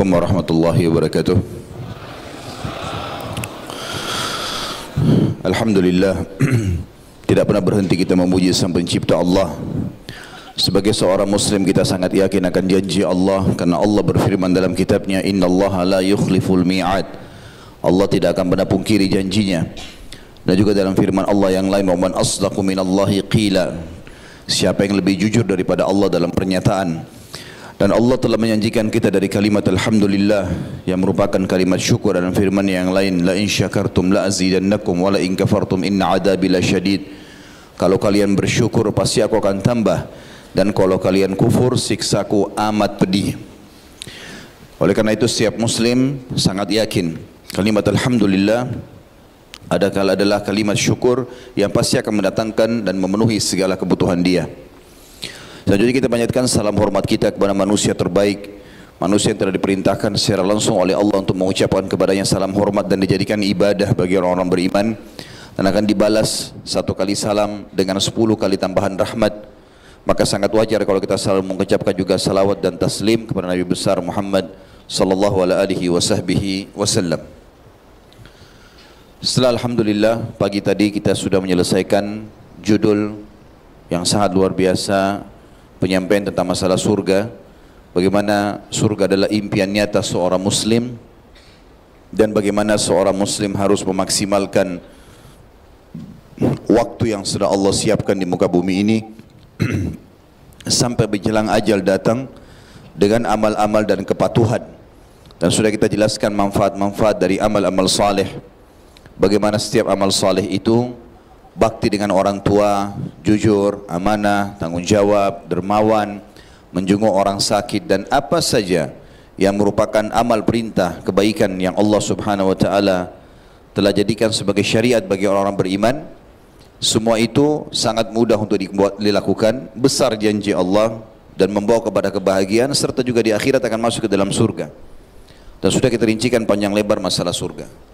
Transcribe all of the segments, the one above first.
Assalamualaikum warahmatullahi wabarakatuh. Alhamdulillah, tidak pernah berhenti kita memuji Sang Pencipta Allah. Sebagai seorang muslim kita sangat yakin akan janji Allah, karena Allah berfirman dalam kitabnya, innallaha la yukhliful mi'ad. Allah tidak akan pernah pungkiri janjinya. Dan juga dalam firman Allah yang lain, wa man asdaqu minallahi qila. Siapa yang lebih jujur daripada Allah dalam pernyataan. Dan Allah telah menjanjikan kita dari kalimat Alhamdulillah yang merupakan kalimat syukur, dalam firman yang lain, la in syakartum la azidannakum wa la in kafartum inna adabi lasyadid. Kalau kalian bersyukur pasti aku akan tambah, dan kalau kalian kufur siksaku amat pedih. Oleh karena itu setiap muslim sangat yakin kalimat Alhamdulillah adalah kalimat syukur yang pasti akan mendatangkan dan memenuhi segala kebutuhan dia. Selanjutnya kita panjatkan salam hormat kita kepada manusia terbaik, manusia yang telah diperintahkan secara langsung oleh Allah untuk mengucapkan kepadanya salam hormat dan dijadikan ibadah bagi orang-orang beriman, dan akan dibalas satu kali salam dengan 10 kali tambahan rahmat. Maka sangat wajar kalau kita selalu mengucapkan juga salawat dan taslim kepada Nabi besar Muhammad sallallahu alaihi wasallam. Setelah Alhamdulillah, pagi tadi kita sudah menyelesaikan judul yang sangat luar biasa, penyampaian tentang masalah surga, bagaimana surga adalah impian nyata seorang muslim, dan bagaimana seorang muslim harus memaksimalkan waktu yang sudah Allah siapkan di muka bumi ini sampai menjelang ajal datang dengan amal-amal dan kepatuhan. Dan sudah kita jelaskan manfaat-manfaat dari amal-amal saleh, bagaimana setiap amal saleh itu bakti dengan orang tua, jujur, amanah, tanggung jawab, dermawan, menjenguk orang sakit, dan apa saja yang merupakan amal perintah kebaikan yang Allah subhanahu wa ta'ala telah jadikan sebagai syariat bagi orang-orang beriman. Semua itu sangat mudah untuk dilakukan, besar janji Allah, dan membawa kepada kebahagiaan, serta juga di akhirat akan masuk ke dalam surga. Dan sudah kita rincikan panjang lebar masalah surga.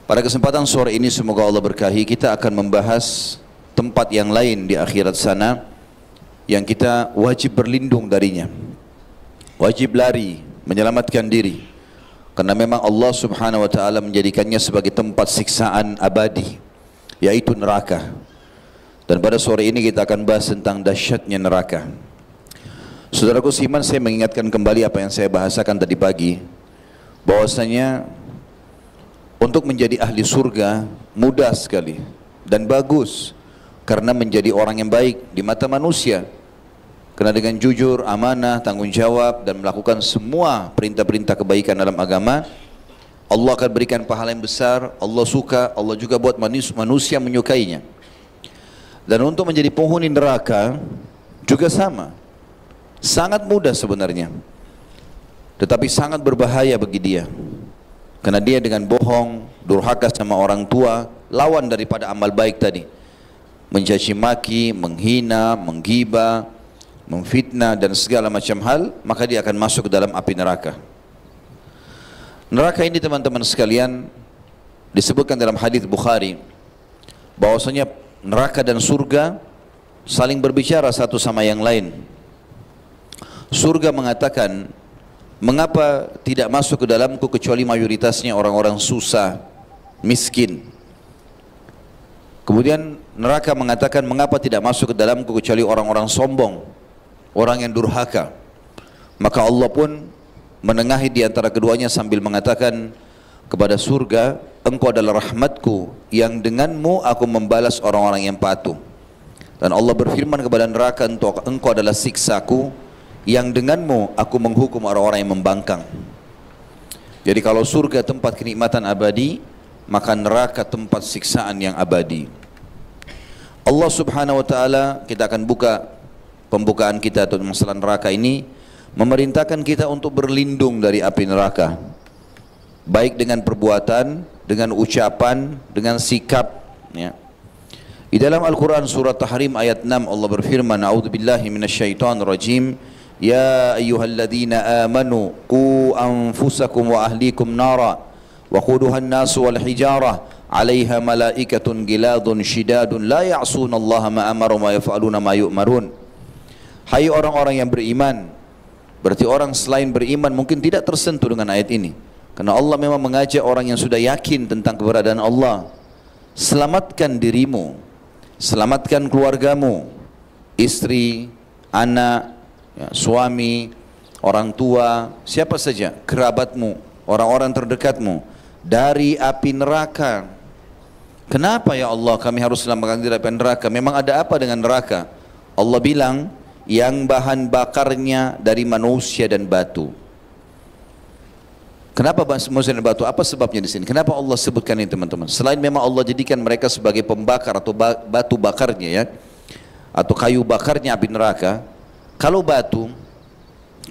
Pada kesempatan sore ini semoga Allah berkahi, kita akan membahas tempat yang lain di akhirat sana yang kita wajib berlindung darinya, wajib lari, menyelamatkan diri, karena memang Allah subhanahu wa ta'ala menjadikannya sebagai tempat siksaan abadi, yaitu neraka. Dan pada sore ini kita akan bahas tentang dahsyatnya neraka. Saudaraku seiman, saya mengingatkan kembali apa yang saya bahasakan tadi pagi, bahwasanya untuk menjadi ahli surga mudah sekali dan bagus, karena menjadi orang yang baik di mata manusia, karena dengan jujur, amanah, tanggung jawab, dan melakukan semua perintah-perintah kebaikan dalam agama, Allah akan berikan pahala yang besar. Allah suka, Allah juga buat manusia menyukainya. Dan untuk menjadi penghuni neraka juga sama, sangat mudah sebenarnya, tetapi sangat berbahaya bagi dia. Karena dia dengan bohong, durhaka sama orang tua, lawan daripada amal baik tadi, mencaci maki, menghina, menggibah, memfitnah, dan segala macam hal, maka dia akan masuk ke dalam api neraka. Neraka ini teman-teman sekalian disebutkan dalam hadis Bukhari, bahwasanya neraka dan surga saling berbicara satu sama yang lain. Surga mengatakan, mengapa tidak masuk ke dalamku kecuali mayoritasnya orang-orang susah, miskin. Kemudian neraka mengatakan, mengapa tidak masuk ke dalamku kecuali orang-orang sombong, orang yang durhaka. Maka Allah pun menengahi di antara keduanya sambil mengatakan kepada surga, engkau adalah rahmatku yang denganmu aku membalas orang-orang yang patuh. Dan Allah berfirman kepada neraka, engkau adalah siksaku yang denganmu aku menghukum orang-orang yang membangkang. Jadi kalau surga tempat kenikmatan abadi, maka neraka tempat siksaan yang abadi. Allah subhanahu wa ta'ala, kita akan buka pembukaan kita untuk masalah neraka ini, memerintahkan kita untuk berlindung dari api neraka, baik dengan perbuatan, dengan ucapan, dengan sikap, ya. Di dalam Al-Quran surat Tahrim ayat 6 Allah berfirman, a'udzubillahi minasyaitonir rajim, ya ayyuhalladzina amanu qu anfusakum wa ahlikum nara wa quduhan nasu wal hijarah 'alaiha malaikatun giladun shidadun la ya'sunallaha ma amara wa yaf'aluna ma yu'marun. Hai orang-orang yang beriman, Berarti orang selain beriman mungkin tidak tersentuh dengan ayat ini. Karena Allah memang mengajak orang yang sudah yakin tentang keberadaan Allah. Selamatkan dirimu, selamatkan keluargamu, istri, anak, ya, suami, orang tua, siapa saja, kerabatmu, orang-orang terdekatmu dari api neraka. Kenapa ya Allah kami harus selamatkan dari api neraka? Memang ada apa dengan neraka? Allah bilang yang bahan bakarnya dari manusia dan batu. Kenapa manusia dan batu? Apa sebabnya di sini? Kenapa Allah sebutkan ini teman-teman? Selain memang Allah jadikan mereka sebagai pembakar atau batu bakarnya ya, atau kayu bakarnya api neraka. Kalau batu,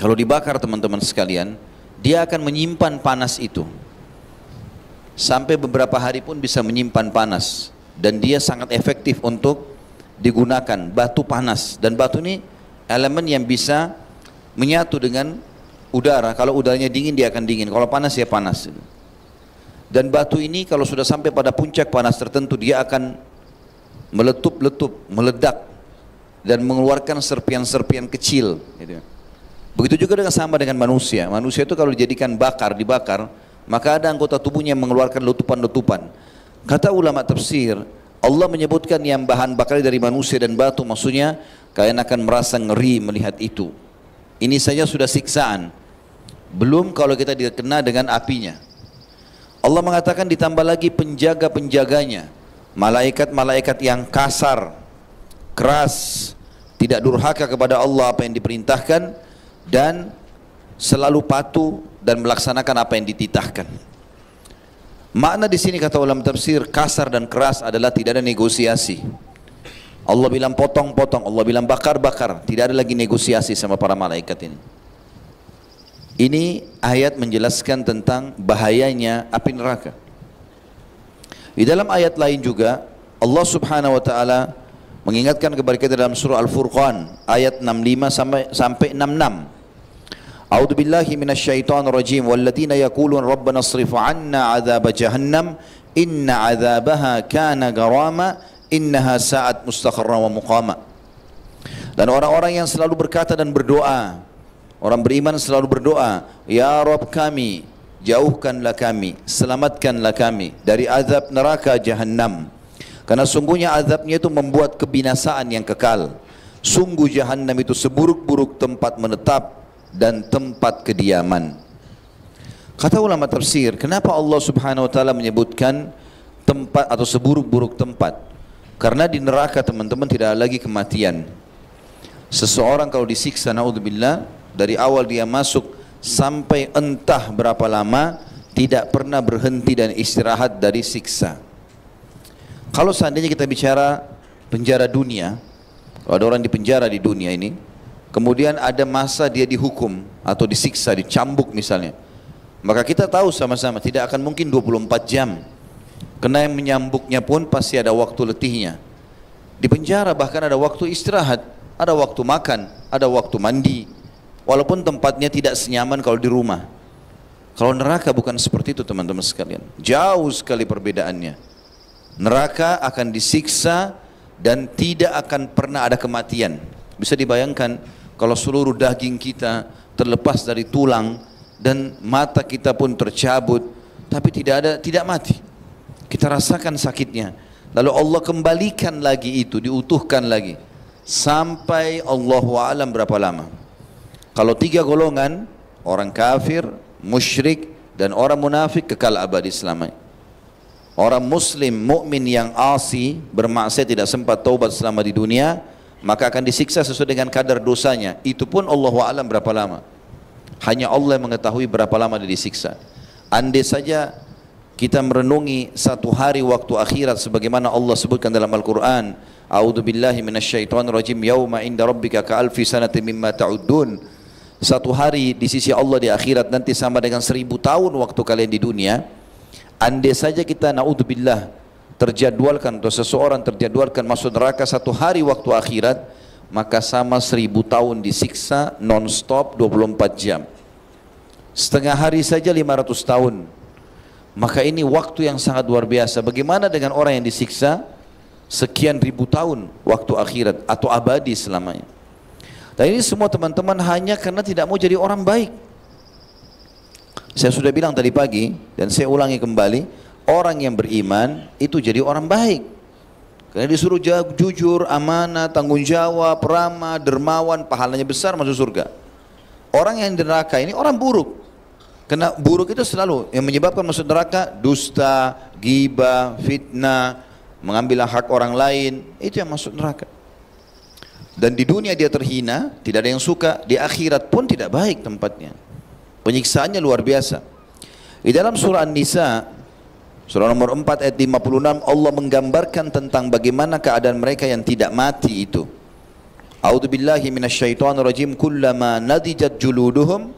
kalau dibakar teman-teman sekalian, dia akan menyimpan panas itu. Sampai beberapa hari pun bisa menyimpan panas. Dan dia sangat efektif untuk digunakan, batu panas. Dan batu ini elemen yang bisa menyatu dengan udara. Kalau udaranya dingin dia akan dingin, kalau panas ya panas. Dan batu ini kalau sudah sampai pada puncak panas tertentu, dia akan meletup-letup, meledak dan mengeluarkan serpian-serpian kecil gitu. Begitu juga sama dengan manusia. Manusia itu kalau dijadikan dibakar, maka ada anggota tubuhnya yang mengeluarkan letupan-letupan. Kata ulama tafsir, Allah menyebutkan yang bahan bakar dari manusia dan batu, maksudnya kalian akan merasa ngeri melihat itu. Ini saja sudah siksaan, belum kalau kita dikena dengan apinya. Allah mengatakan ditambah lagi penjaga-penjaganya, malaikat-malaikat yang kasar, keras, tidak durhaka kepada Allah apa yang diperintahkan, dan selalu patuh dan melaksanakan apa yang dititahkan. Makna di sini kata ulama tafsir, kasar dan keras adalah tidak ada negosiasi. Allah bilang potong-potong, Allah bilang bakar-bakar, tidak ada lagi negosiasi sama para malaikat ini. Ini ayat menjelaskan tentang bahayanya api neraka. Di dalam ayat lain juga Allah Subhanahu wa taala mengingatkan kepada kita dalam surah Al-Furqan ayat 65 sampai 66. A'udzu billahi minasyaitonir rajim walladzina yaqulun rabbana shrif 'anna 'adzab jahannam inna 'adzabaha kana garama innaha sa'at mustaqarran wa muqama. Dan orang-orang yang selalu berkata dan berdoa, orang beriman selalu berdoa, ya Rabb kami, jauhkanlah kami, selamatkanlah kami dari azab neraka jahannam. Karena sungguhnya azabnya itu membuat kebinasaan yang kekal. Sungguh jahannam itu seburuk-buruk tempat menetap dan tempat kediaman. Kata ulama tafsir, kenapa Allah Subhanahu wa taala menyebutkan tempat atau seburuk-buruk tempat? Karena di neraka teman-teman tidak ada lagi kematian. Seseorang kalau disiksa, naudzubillah, dari awal dia masuk sampai entah berapa lama tidak pernah berhenti dan istirahat dari siksa. Kalau seandainya kita bicara penjara dunia, kalau ada orang di penjara di dunia ini, kemudian ada masa dia dihukum atau disiksa, dicambuk misalnya, maka kita tahu sama-sama tidak akan mungkin 24 jam. Karena yang menyambuknya pun pasti ada waktu letihnya. Di penjara bahkan ada waktu istirahat, ada waktu makan, ada waktu mandi, walaupun tempatnya tidak senyaman kalau di rumah. Kalau neraka bukan seperti itu teman-teman sekalian, jauh sekali perbedaannya. Neraka akan disiksa dan tidak akan pernah ada kematian. Bisa dibayangkan kalau seluruh daging kita terlepas dari tulang dan mata kita pun tercabut, tapi tidak mati. Kita rasakan sakitnya. Lalu Allah kembalikan lagi itu, diutuhkan lagi sampai Allahu a'lam berapa lama. Kalau 3 golongan, orang kafir, musyrik dan orang munafik kekal abadi selamanya. Orang muslim, mukmin yang asi, bermaksiat tidak sempat taubat selama di dunia, maka akan disiksa sesuai dengan kadar dosanya. Itu pun Allahu a'lam berapa lama. Hanya Allah yang mengetahui berapa lama dia disiksa. Andai saja kita merenungi satu hari waktu akhirat sebagaimana Allah sebutkan dalam Al-Quran, A'udzu billahi minasyaitonir rajim, yauma inda rabbika ka'alfi sanatin mimma ta'uddun. Satu hari di sisi Allah di akhirat nanti sama dengan 1000 tahun waktu kalian di dunia. Andai saja kita naudzubillah terjadwalkan atau seseorang terjadwalkan masuk neraka satu hari waktu akhirat, maka sama 1000 tahun disiksa non-stop 24 jam. Setengah hari saja 500 tahun. Maka ini waktu yang sangat luar biasa. Bagaimana dengan orang yang disiksa sekian ribu tahun waktu akhirat atau abadi selamanya? Dan ini semua teman-teman hanya karena tidak mau jadi orang baik. Saya sudah bilang tadi pagi dan saya ulangi kembali, orang yang beriman itu jadi orang baik. Karena disuruh jujur, amanah, tanggung jawab, ramah, dermawan, pahalanya besar masuk surga. Orang yang di neraka ini orang buruk. Karena buruk itu selalu yang menyebabkan masuk neraka dusta, ghibah, fitnah, mengambil hak orang lain, itu yang masuk neraka. Dan di dunia dia terhina, tidak ada yang suka, di akhirat pun tidak baik tempatnya. Penyiksaannya luar biasa. Di dalam surah An-Nisa, surah nomor 4 ayat 56, Allah menggambarkan tentang bagaimana keadaan mereka yang tidak mati itu. A'udzubillahi minasyaitonirrajim, kullama nadijat juluduhum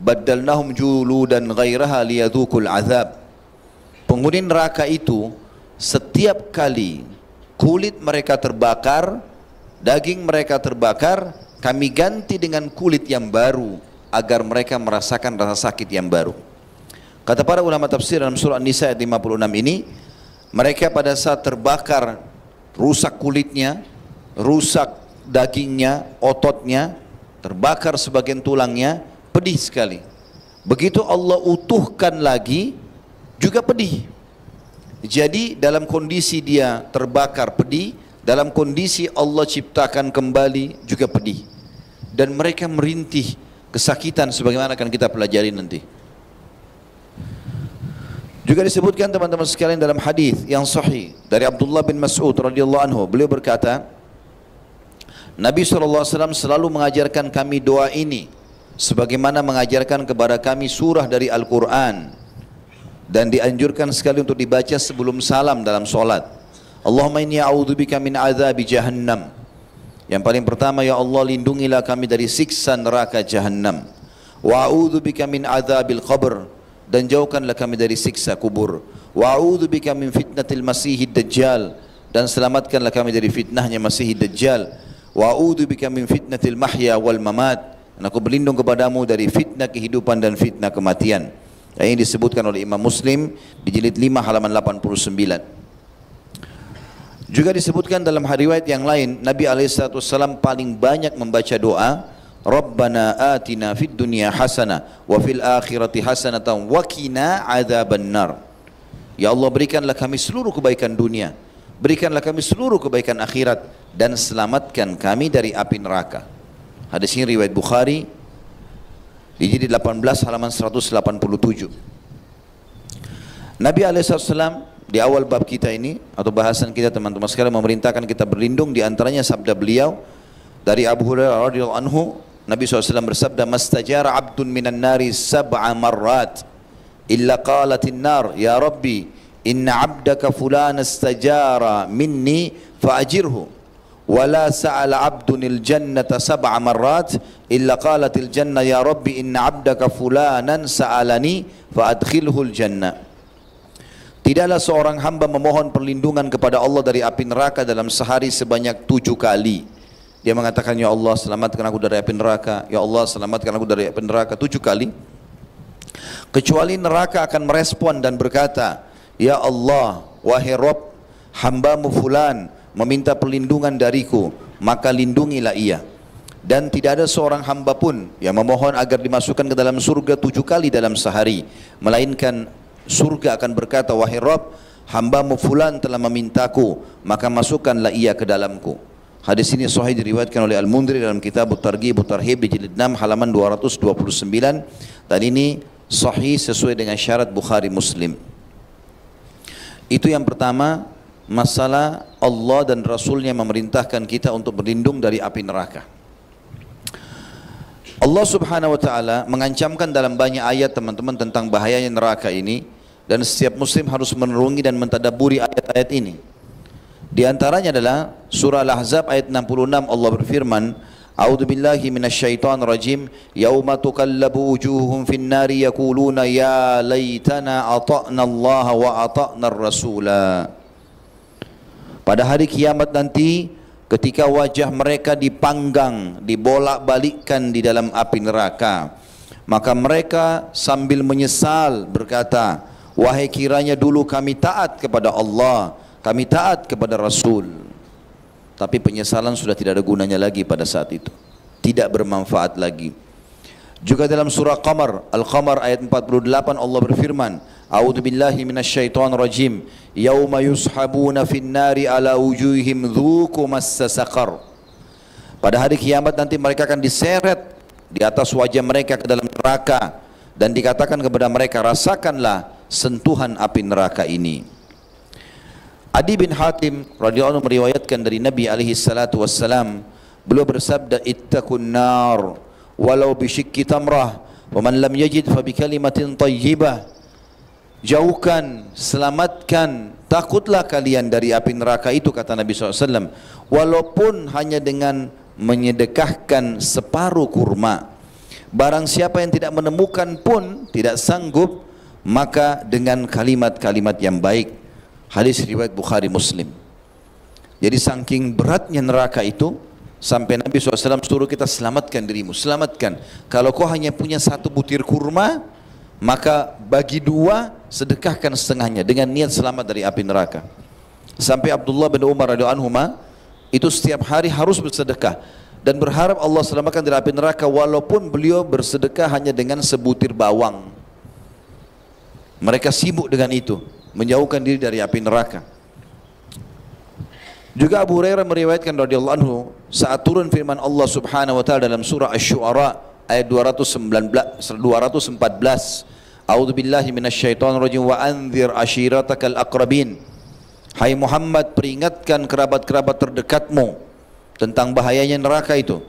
baddalnahum juludan ghairaha liyadzuqul azab. Penghuni neraka itu setiap kali kulit mereka terbakar, daging mereka terbakar, kami ganti dengan kulit yang baru agar mereka merasakan rasa sakit yang baru. Kata para ulama tafsir dalam surah An-Nisa ayat 56 ini, mereka pada saat terbakar rusak kulitnya, rusak dagingnya, ototnya, terbakar sebagian tulangnya, pedih sekali. Begitu Allah utuhkan lagi, juga pedih. Jadi dalam kondisi dia terbakar pedih, dalam kondisi Allah ciptakan kembali juga pedih. Dan mereka merintih kesakitan sebagaimana akan kita pelajari nanti. Juga disebutkan teman-teman sekalian dalam hadis yang sahih dari Abdullah bin Mas'ud radhiyallahu anhu, beliau berkata, Nabi SAW selalu mengajarkan kami doa ini sebagaimana mengajarkan kepada kami surah dari Al-Quran, dan dianjurkan sekali untuk dibaca sebelum salam dalam solat. Allahumma inni a'udzubika min azabi jahannam. Yang paling pertama, ya Allah lindungilah kami dari siksa neraka jahannam. Wa a'udzubika min azabil qabr, dan jauhkanlah kami dari siksa kubur. Wa a'udzubika min fitnatil masihid dajjal, dan selamatkanlah kami dari fitnahnya masihid dajjal. Wa a'udzubika min fitnatil mahya wal mamat, dan aku berlindung kepadamu dari fitnah kehidupan dan fitnah kematian. Yang ini disebutkan oleh Imam Muslim di jilid 5 halaman 89. Juga disebutkan dalam riwayat yang lain, Nabi SAW paling banyak membaca doa, Rabbana atina fid dunya hasanah wa fil akhirati hasanatan wa qina adzabannar. Ya Allah, berikanlah kami seluruh kebaikan dunia, berikanlah kami seluruh kebaikan akhirat, dan selamatkan kami dari api neraka. Hadis ini riwayat Bukhari di jilid 18 halaman 187. Nabi SAW di awal bab kita ini atau bahasan kita teman-teman sekalian memerintahkan kita berlindung, di antaranya sabda beliau dari Abu Hurairah radhiyallahu anhu, Nabi SAW bersabda, mastajara abdun minan nari sab'a marrat illa qalatin nar ya Rabbi inna abdaka fulan istajara minni fa'ajirhu wala sa'ala abdunil jannata sab'a marrat illa qalatil jannah ya Rabbi inna abdaka fulanan sa'alani fa'adkhilhul jannah. Tidaklah seorang hamba memohon perlindungan kepada Allah dari api neraka dalam sehari sebanyak 7 kali. Dia mengatakan, ya Allah selamatkan aku dari api neraka, ya Allah selamatkan aku dari api neraka 7 kali. Kecuali neraka akan merespon dan berkata, ya Allah, wahai Rabb, hambamu fulan meminta perlindungan dariku, maka lindungilah ia. Dan tidak ada seorang hamba pun yang memohon agar dimasukkan ke dalam surga 7 kali dalam sehari, melainkan surga akan berkata, wahai Rabb, hambamu fulan telah memintaku, maka masukkanlah ia ke dalamku. Hadis ini sahih diriwayatkan oleh Al-Mundhiri dalam kitab At-Targhib At-Tarhib di jilid 6 halaman 229, dan ini sahih sesuai dengan syarat Bukhari Muslim. Itu yang pertama, masalah Allah dan Rasulnya memerintahkan kita untuk berlindung dari api neraka. Allah Subhanahu wa ta'ala mengancamkan dalam banyak ayat teman-teman tentang bahayanya neraka ini, dan setiap muslim harus merenungi dan mentadabburi ayat-ayat ini. Di antaranya adalah surah Al-Ahzab ayat 66, Allah berfirman, A'udzu billahi minasyaitonir rajim, yauma tuqallabu wujuhum fin nari yaquluna ya laitana ata'na Allah wa ata'na ar-rasula. Pada hari kiamat nanti, ketika wajah mereka dipanggang, dibolak-balikkan di dalam api neraka, maka mereka sambil menyesal berkata, wahai kiranya dulu kami taat kepada Allah, kami taat kepada Rasul. Tapi penyesalan sudah tidak ada gunanya lagi pada saat itu. tidak bermanfaat lagi. Juga dalam surah Qamar, Al-Qamar ayat 48 Allah berfirman, A'udzu billahi minasyaitonir rajim, yauma yushabuna fin nari ala wujuhihim dzuqu massa saqar. Pada hari kiamat nanti mereka akan diseret di atas wajah mereka ke dalam neraka dan dikatakan kepada mereka, rasakanlah sentuhan api neraka ini. Adi bin Hatim radhiyallahu anhu meriwayatkan dari Nabi alaihi salatu wassalam, beliau bersabda, ittaqun nar walau bisyikki tamrah wa man lam yajid fa bi kalimatin thayyibah. Jauhkan, selamatkan, takutlah kalian dari api neraka itu, kata Nabi SAW, walaupun hanya dengan menyedekahkan separuh kurma. Barang siapa yang tidak menemukan pun tidak sanggup, maka dengan kalimat-kalimat yang baik. Hadis riwayat Bukhari Muslim. Jadi saking beratnya neraka itu, sampai Nabi SAW suruh kita selamatkan dirimu, selamatkan. Kalau kau hanya punya satu butir kurma, maka bagi dua, sedekahkan setengahnya dengan niat selamat dari api neraka. Sampai Abdullah bin Umar radhiyallahu anhuma itu setiap hari harus bersedekah dan berharap Allah selamatkan dari api neraka, walaupun beliau bersedekah hanya dengan sebutir bawang. Mereka sibuk dengan itu, menjauhkan diri dari api neraka. Juga Abu Hurairah meriwayatkan radhiyallahu anhu, saat turun firman Allah Subhanahu wa taala dalam surah Asy-Syu'ara ayat 214, A'udzu billahi minasyaitonir rajim wa anzir ashiratakal aqrabin. Hai Muhammad, peringatkan kerabat-kerabat terdekatmu tentang bahayanya neraka itu.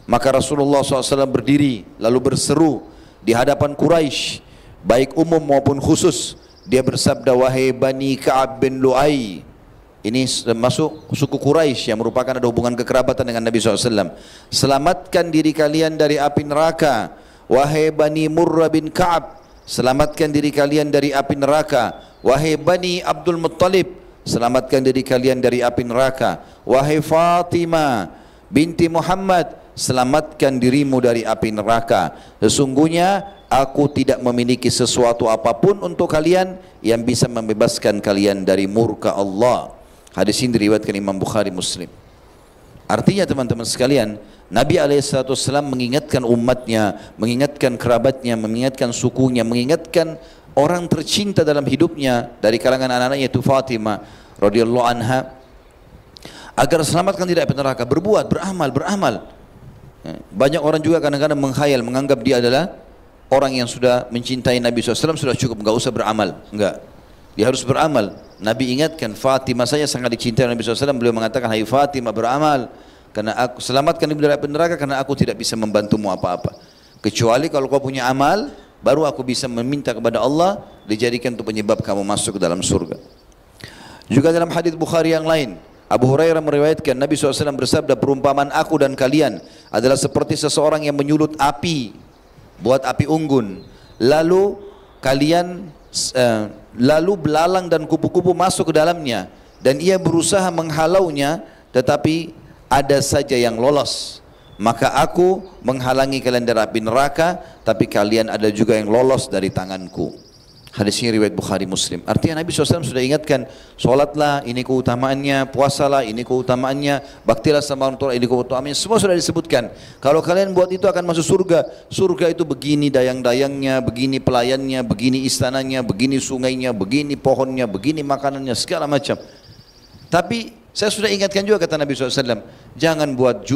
Maka Rasulullah SAW berdiri lalu berseru di hadapan Quraisy, baik umum maupun khusus. Dia bersabda, wahai Bani Ka'ab bin Lu'ay. Ini masuk suku Quraisy yang merupakan ada hubungan kekerabatan dengan Nabi SAW. Selamatkan diri kalian dari api neraka. Wahai Bani Murrah bin Ka'ab, selamatkan diri kalian dari api neraka. Wahai Bani Abdul Muttalib, selamatkan diri kalian dari api neraka. Wahai Fatimah binti Muhammad, selamatkan dirimu dari api neraka. Sesungguhnya aku tidak memiliki sesuatu apapun untuk kalian yang bisa membebaskan kalian dari murka Allah. Hadis ini diriwayatkan Imam Bukhari Muslim. Artinya teman-teman sekalian, Nabi SAW mengingatkan umatnya, mengingatkan kerabatnya, mengingatkan sukunya, mengingatkan orang tercinta dalam hidupnya dari kalangan anak-anaknya, itu Fatimah radhiyallahu anha, agar selamatkan tidak api neraka. Berbuat, beramal. Banyak orang juga kadang-kadang menghayal, menganggap dia adalah orang yang sudah mencintai Nabi SAW, sudah cukup, enggak usah beramal. Enggak, dia harus beramal. Nabi ingatkan, Fatimah saya sangat dicintai Nabi SAW, beliau mengatakan, hai Fatimah, beramal, karena aku selamatkan ibu dari api neraka, karena aku tidak bisa membantumu apa-apa, kecuali kalau kau punya amal, baru aku bisa meminta kepada Allah dijadikan untuk penyebab kamu masuk ke dalam surga. Juga dalam hadis Bukhari yang lain, Abu Hurairah meriwayatkan, Nabi SAW bersabda, perumpamaan aku dan kalian adalah seperti seseorang yang menyulut api, buat api unggun, lalu belalang dan kupu-kupu masuk ke dalamnya, dan ia berusaha menghalaunya, tetapi ada saja yang lolos. Maka aku menghalangi kalian dari api neraka, tapi kalian ada juga yang lolos dari tanganku. Hadis ini riwayat Bukhari Muslim. Artinya Nabi SAW sudah ingatkan, sholatlah, ini keutamaannya, puasalah, ini keutamaannya, baktilah sama orang tua, ini keutamaannya, semua sudah disebutkan. Kalau kalian buat itu akan masuk surga. Surga itu begini dayang-dayangnya, begini pelayannya, begini istananya, begini sungainya, begini pohonnya, begini makanannya, segala macam. Tapi saya sudah ingatkan juga, kata Nabi SAW, jangan buat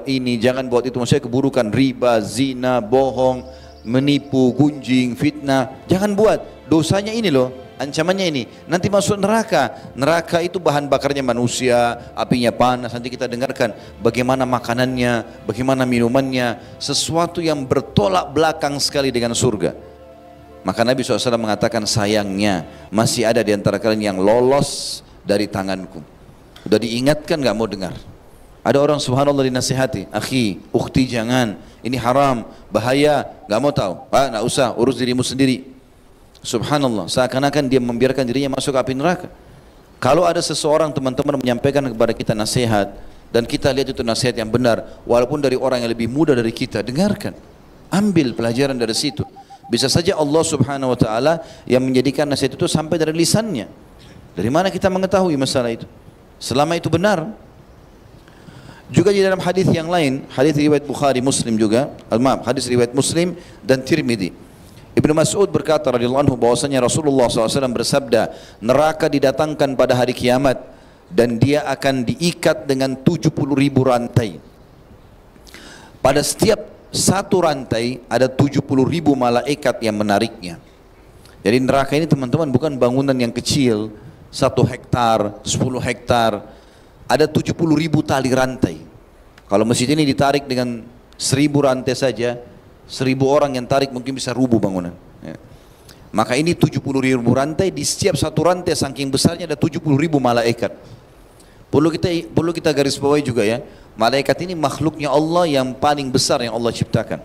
ini, jangan buat itu, maksudnya keburukan, riba, zina, bohong, menipu, gunjing, fitnah, jangan buat. Dosanya ini loh, ancamannya ini, nanti masuk neraka. Neraka itu bahan bakarnya manusia, apinya panas. Nanti kita dengarkan bagaimana makanannya, bagaimana minumannya, sesuatu yang bertolak belakang sekali dengan surga. Maka Nabi SAW mengatakan, sayangnya masih ada di antara kalian yang lolos dari tanganku. Udah diingatkan gak mau dengar. Ada orang subhanallah dinasihati, akhi, ukhti jangan, ini haram, bahaya, gak mau tahu. Gak usah, urus dirimu sendiri. Subhanallah, seakan-akan dia membiarkan dirinya masuk api neraka. Kalau ada seseorang teman-teman menyampaikan kepada kita nasihat, dan kita lihat itu nasihat yang benar, walaupun dari orang yang lebih muda dari kita, dengarkan, ambil pelajaran dari situ. Bisa saja Allah Subhanahu wa ta'ala yang menjadikan nasihat itu sampai dari lisannya. Dari mana kita mengetahui masalah itu? Selama itu benar. Juga di dalam hadis yang lain, hadis riwayat Bukhari Muslim juga, maaf, hadis riwayat Muslim dan Tirmidzi. Ibnu Mas'ud berkata radhiyallahu anhu bahwasanya Rasulullah SAW bersabda, neraka didatangkan pada hari kiamat dan dia akan diikat dengan 70.000 rantai. Pada setiap satu rantai ada 70.000 malaikat yang menariknya. Jadi neraka ini teman-teman bukan bangunan yang kecil, 1 hektar, 10 hektar, ada 70.000 tali rantai. Kalau masjid ini ditarik dengan 1.000 rantai saja, 1.000 orang yang tarik mungkin bisa rubuh bangunan. Ya. Maka ini 70.000 rantai, di setiap satu rantai saking besarnya ada 70.000 malaikat. Perlu kita garis bawahi juga ya, malaikat ini makhluknya Allah yang paling besar yang Allah ciptakan.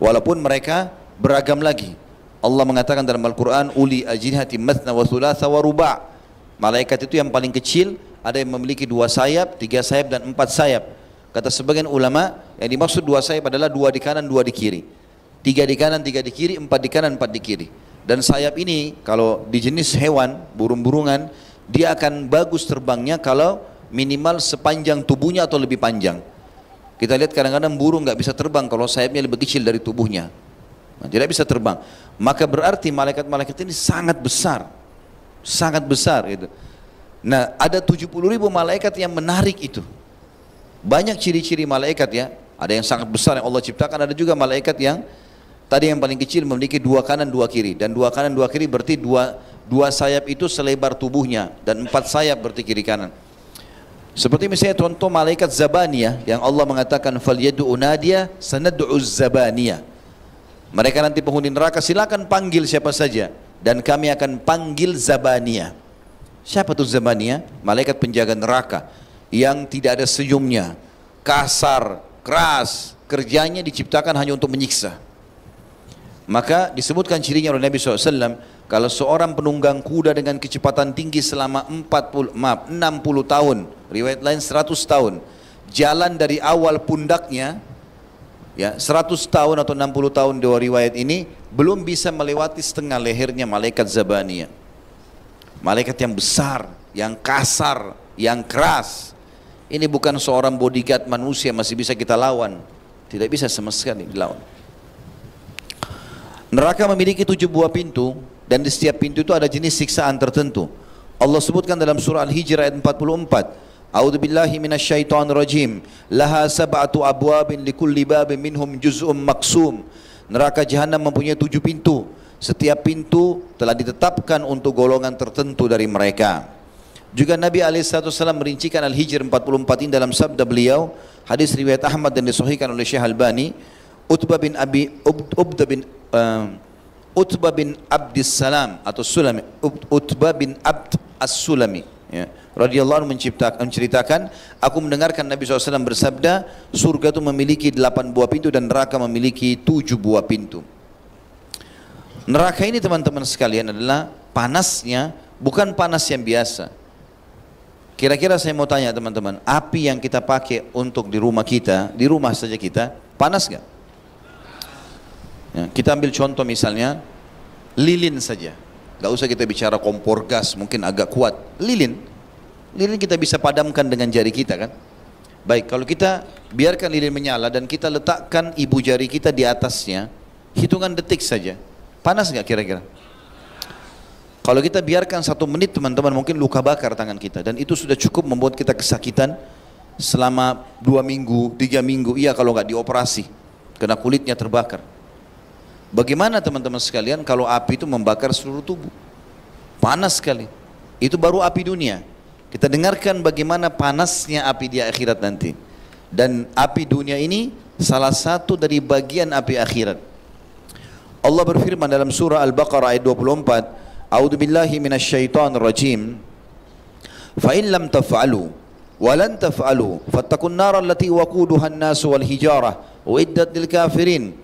Walaupun mereka beragam lagi. Allah mengatakan dalam Al-Quran, uli ajnihati mathna wa thulatha wa ruba'. Malaikat itu yang paling kecil, ada yang memiliki 2 sayap, 3 sayap dan 4 sayap. Kata sebagian ulama, yang dimaksud 2 sayap adalah 2 di kanan, 2 di kiri. 3 di kanan, 3 di kiri, 4 di kanan, 4 di kiri. Dan sayap ini kalau di jenis hewan, burung-burungan, dia akan bagus terbangnya kalau minimal sepanjang tubuhnya atau lebih panjang. Kita lihat kadang-kadang burung nggak bisa terbang kalau sayapnya lebih kecil dari tubuhnya. Nah, tidak bisa terbang. Maka berarti malaikat-malaikat ini sangat besar. Sangat besar itu. Nah, ada 70.000 malaikat yang menarik itu. Banyak ciri-ciri malaikat ya. Ada yang sangat besar yang Allah ciptakan, ada juga malaikat yang tadi yang paling kecil memiliki 2 kanan 2 kiri, dan 2 kanan 2 kiri berarti dua sayap itu selebar tubuhnya, dan 4 sayap berarti kiri kanan. Seperti misalnya contoh malaikat Zabaniyah yang Allah mengatakan falyad'u nadiya sanad'u Zabaniyah. Mereka nanti penghuni neraka silakan panggil siapa saja dan kami akan panggil Zabaniyah. Siapa tuh Zabaniyah? Malaikat penjaga neraka yang tidak ada senyumnya, kasar, keras, kerjanya diciptakan hanya untuk menyiksa. Maka disebutkan cirinya oleh Nabi SAW, kalau seorang penunggang kuda dengan kecepatan tinggi selama 60 tahun, riwayat lain 100 tahun, jalan dari awal pundaknya, ya 100 tahun atau 60 tahun dua riwayat ini, belum bisa melewati setengah lehernya malaikat Zabaniyah. Malaikat yang besar, yang kasar, yang keras. Ini bukan seorang bodyguard manusia masih bisa kita lawan. Tidak bisa sama sekali dilawan. Neraka memiliki 7 buah pintu, dan di setiap pintu itu ada jenis siksaan tertentu. Allah sebutkan dalam surah Al-Hijr ayat 44. A'udzu billahi minasyaitonir rajim. Laha sab'atu abwabin likulli babin minhum juz'un maqsum. Neraka jahanam mempunyai 7 pintu. Setiap pintu telah ditetapkan untuk golongan tertentu dari mereka. Juga Nabi SAW merincikan Al-Hijr 44 ini dalam sabda beliau, hadis riwayat Ahmad dan disahihkan oleh Syekh Albani, Utbah bin Abdis Salam atau Sulami, Utbah bin Abd As-Sulami, ya, radhiyallahu anhu menceritakan, aku mendengarkan Nabi SAW bersabda, surga itu memiliki 8 buah pintu dan neraka memiliki 7 buah pintu. Neraka ini teman-teman sekalian adalah panasnya bukan panas yang biasa. Kira-kira saya mau tanya teman-teman, api yang kita pakai untuk di rumah kita, di rumah saja kita, panas gak? Ya, kita ambil contoh misalnya, lilin saja. Gak usah kita bicara kompor gas, mungkin agak kuat. Lilin kita bisa padamkan dengan jari kita kan? Baik, kalau kita biarkan lilin menyala dan kita letakkan ibu jari kita di atasnya, hitungan detik saja, panas gak kira-kira? Kalau kita biarkan 1 menit teman-teman mungkin luka bakar tangan kita, dan itu sudah cukup membuat kita kesakitan selama 2 minggu, 3 minggu, iya kalau nggak dioperasi karena kulitnya terbakar. Bagaimana teman-teman sekalian kalau api itu membakar seluruh tubuh? Panas sekali. Itu baru api dunia. Kita dengarkan bagaimana panasnya api di akhirat nanti. Dan api dunia ini salah satu dari bagian api akhirat. Allah berfirman dalam surah Al-Baqarah ayat 24, A'udzu billahi minasyaitonir rajim. Fa in lam taf'alu wa lan taf'alu fattaqun nar allati waquduha an-nas wal hijarah uiddat lil kafirin.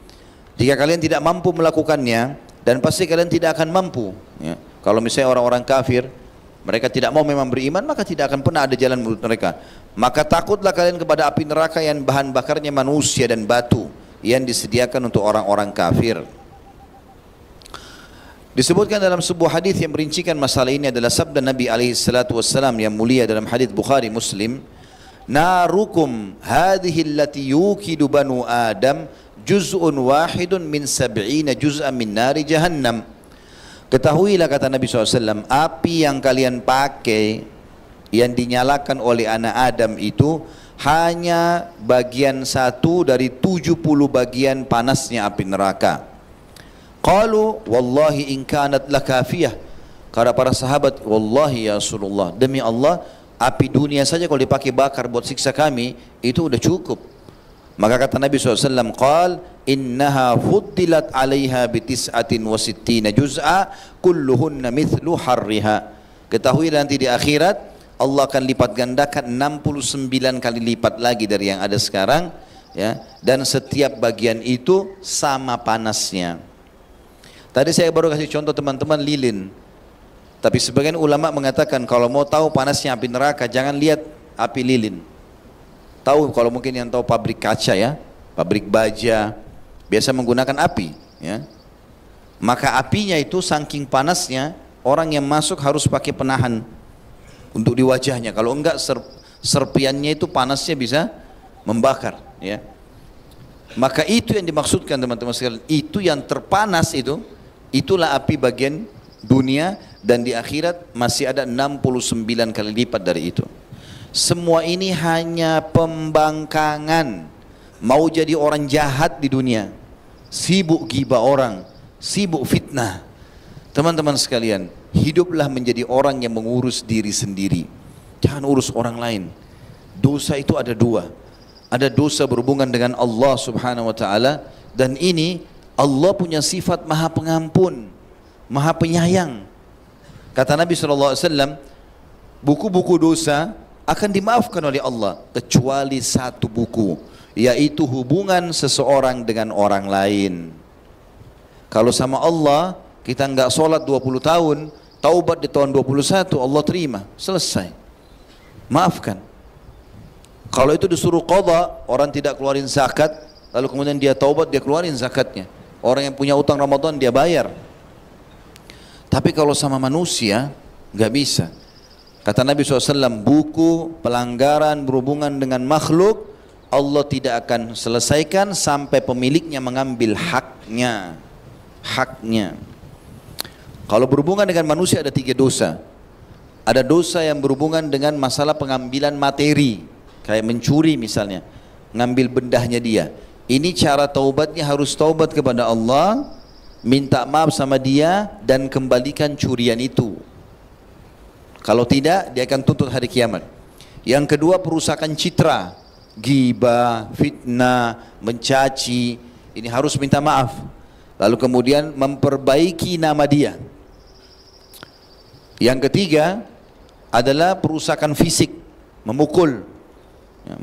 Jika kalian tidak mampu melakukannya, dan pasti kalian tidak akan mampu, ya. Kalau misalnya orang-orang kafir, mereka tidak mau memang beriman, maka tidak akan pernah ada jalan menurut mereka. Maka takutlah kalian kepada api neraka yang bahan bakarnya manusia dan batu, yang disediakan untuk orang-orang kafir. Disebutkan dalam sebuah hadis yang merincikan masalah ini adalah sabda Nabi alaihi salatu wassalam yang mulia dalam hadis Bukhari Muslim, narukum hadhihi allati yukidu banu Adam juz'un wahidun min sab'ina juz'an min nari jahannam. Ketahuilah kata Nabi SAW, api yang kalian pakai, yang dinyalakan oleh anak Adam itu hanya bagian 1 dari 70 bagian panasnya api neraka. Qalu wallahi in kanat lakafiyah. Kata para sahabat, wallahi ya Rasulullah, demi Allah, api dunia saja kalau dipakai bakar buat siksa kami, itu udah cukup. Maka kata Nabi SAW, qal innaha fuddilat alaiha bitis'atin wa sittina juz'a kulluhunna mithlu harriha. Ketahui nanti di akhirat Allah akan lipat gandakan 69 kali lipat lagi dari yang ada sekarang, ya, dan setiap bagian itu sama panasnya. Tadi saya baru kasih contoh teman-teman lilin. Tapi sebagian ulama mengatakan kalau mau tahu panasnya api neraka jangan lihat api lilin. Tahu kalau mungkin yang tahu pabrik kaca ya, pabrik baja biasa menggunakan api, ya. Maka apinya itu saking panasnya orang yang masuk harus pakai penahan untuk di wajahnya. Kalau enggak serpiannya itu panasnya bisa membakar, ya. Maka itu yang dimaksudkan teman-teman sekalian, itu yang terpanas itu, itulah api bagian dunia, dan di akhirat masih ada 69 kali lipat dari itu. Semua ini hanya pembangkangan, mau jadi orang jahat di dunia, sibuk ghibah orang, sibuk fitnah. Teman-teman sekalian, hiduplah menjadi orang yang mengurus diri sendiri, jangan urus orang lain. Dosa itu ada dua, ada dosa berhubungan dengan Allah subhanahu wa ta'ala, dan ini Allah punya sifat maha pengampun, maha penyayang. Kata Nabi SAW, buku-buku dosa akan dimaafkan oleh Allah kecuali satu buku, yaitu hubungan seseorang dengan orang lain. Kalau sama Allah kita enggak sholat 20 tahun, taubat di tahun 21, Allah terima, selesai, maafkan. Kalau itu disuruh qadha, orang tidak keluarin zakat, lalu kemudian dia taubat, dia keluarin zakatnya. Orang yang punya utang Ramadan dia bayar. Tapi kalau sama manusia nggak bisa. Kata Nabi SAW, buku pelanggaran berhubungan dengan makhluk Allah tidak akan selesaikan sampai pemiliknya mengambil haknya. Kalau berhubungan dengan manusia ada 3 dosa. Ada dosa yang berhubungan dengan masalah pengambilan materi, kayak mencuri misalnya, ngambil bendahnya dia. Ini cara taubatnya harus taubat kepada Allah, minta maaf sama dia dan kembalikan curian itu. Kalau tidak, dia akan tuntut hari kiamat. Yang kedua, perusakan citra, ghibah, fitnah, mencaci, ini harus minta maaf. Lalu kemudian memperbaiki nama dia. Yang ketiga adalah perusakan fisik, memukul,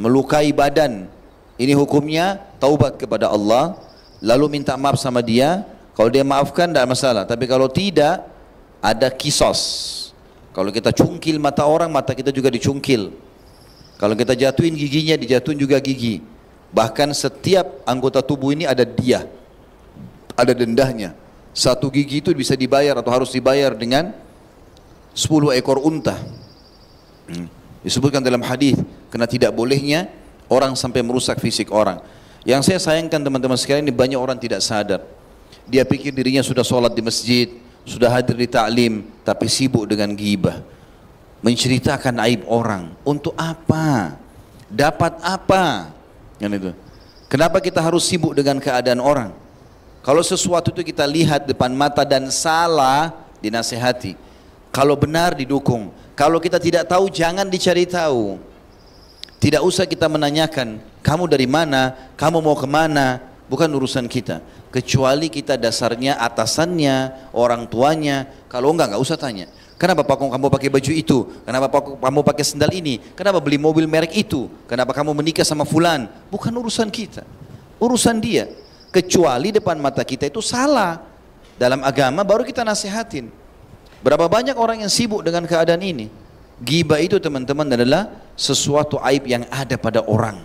melukai badan. Ini hukumnya taubat kepada Allah, lalu minta maaf sama dia. Kalau dia maafkan tidak masalah, tapi kalau tidak, ada kisos. Kalau kita cungkil mata orang, mata kita juga dicungkil. Kalau kita jatuhin giginya, dijatuhin juga gigi. Bahkan setiap anggota tubuh ini ada dia, ada dendahnya. Satu gigi itu bisa dibayar atau harus dibayar dengan 10 ekor unta. Disebutkan dalam hadis, karena tidak bolehnya orang sampai merusak fisik orang. Yang saya sayangkan teman-teman sekalian, ini banyak orang tidak sadar. Dia pikir dirinya sudah sholat di masjid, sudah hadir di ta'lim, tapi sibuk dengan ghibah, menceritakan aib orang. Untuk apa? Dapat apa? Yang itu. Kenapa kita harus sibuk dengan keadaan orang? Kalau sesuatu itu kita lihat depan mata dan salah, dinasihati. Kalau benar, didukung. Kalau kita tidak tahu, jangan dicari tahu. Tidak usah kita menanyakan, kamu dari mana, kamu mau kemana, bukan urusan kita. Kecuali kita dasarnya atasannya, orang tuanya. Kalau enggak usah tanya. Kenapa kamu pakai baju itu? Kenapa kamu pakai sendal ini? Kenapa beli mobil merek itu? Kenapa kamu menikah sama fulan? Bukan urusan kita, urusan dia. Kecuali depan mata kita itu salah dalam agama, baru kita nasihatin. Berapa banyak orang yang sibuk dengan keadaan ini? Ghibah itu teman-teman adalah sesuatu aib yang ada pada orang.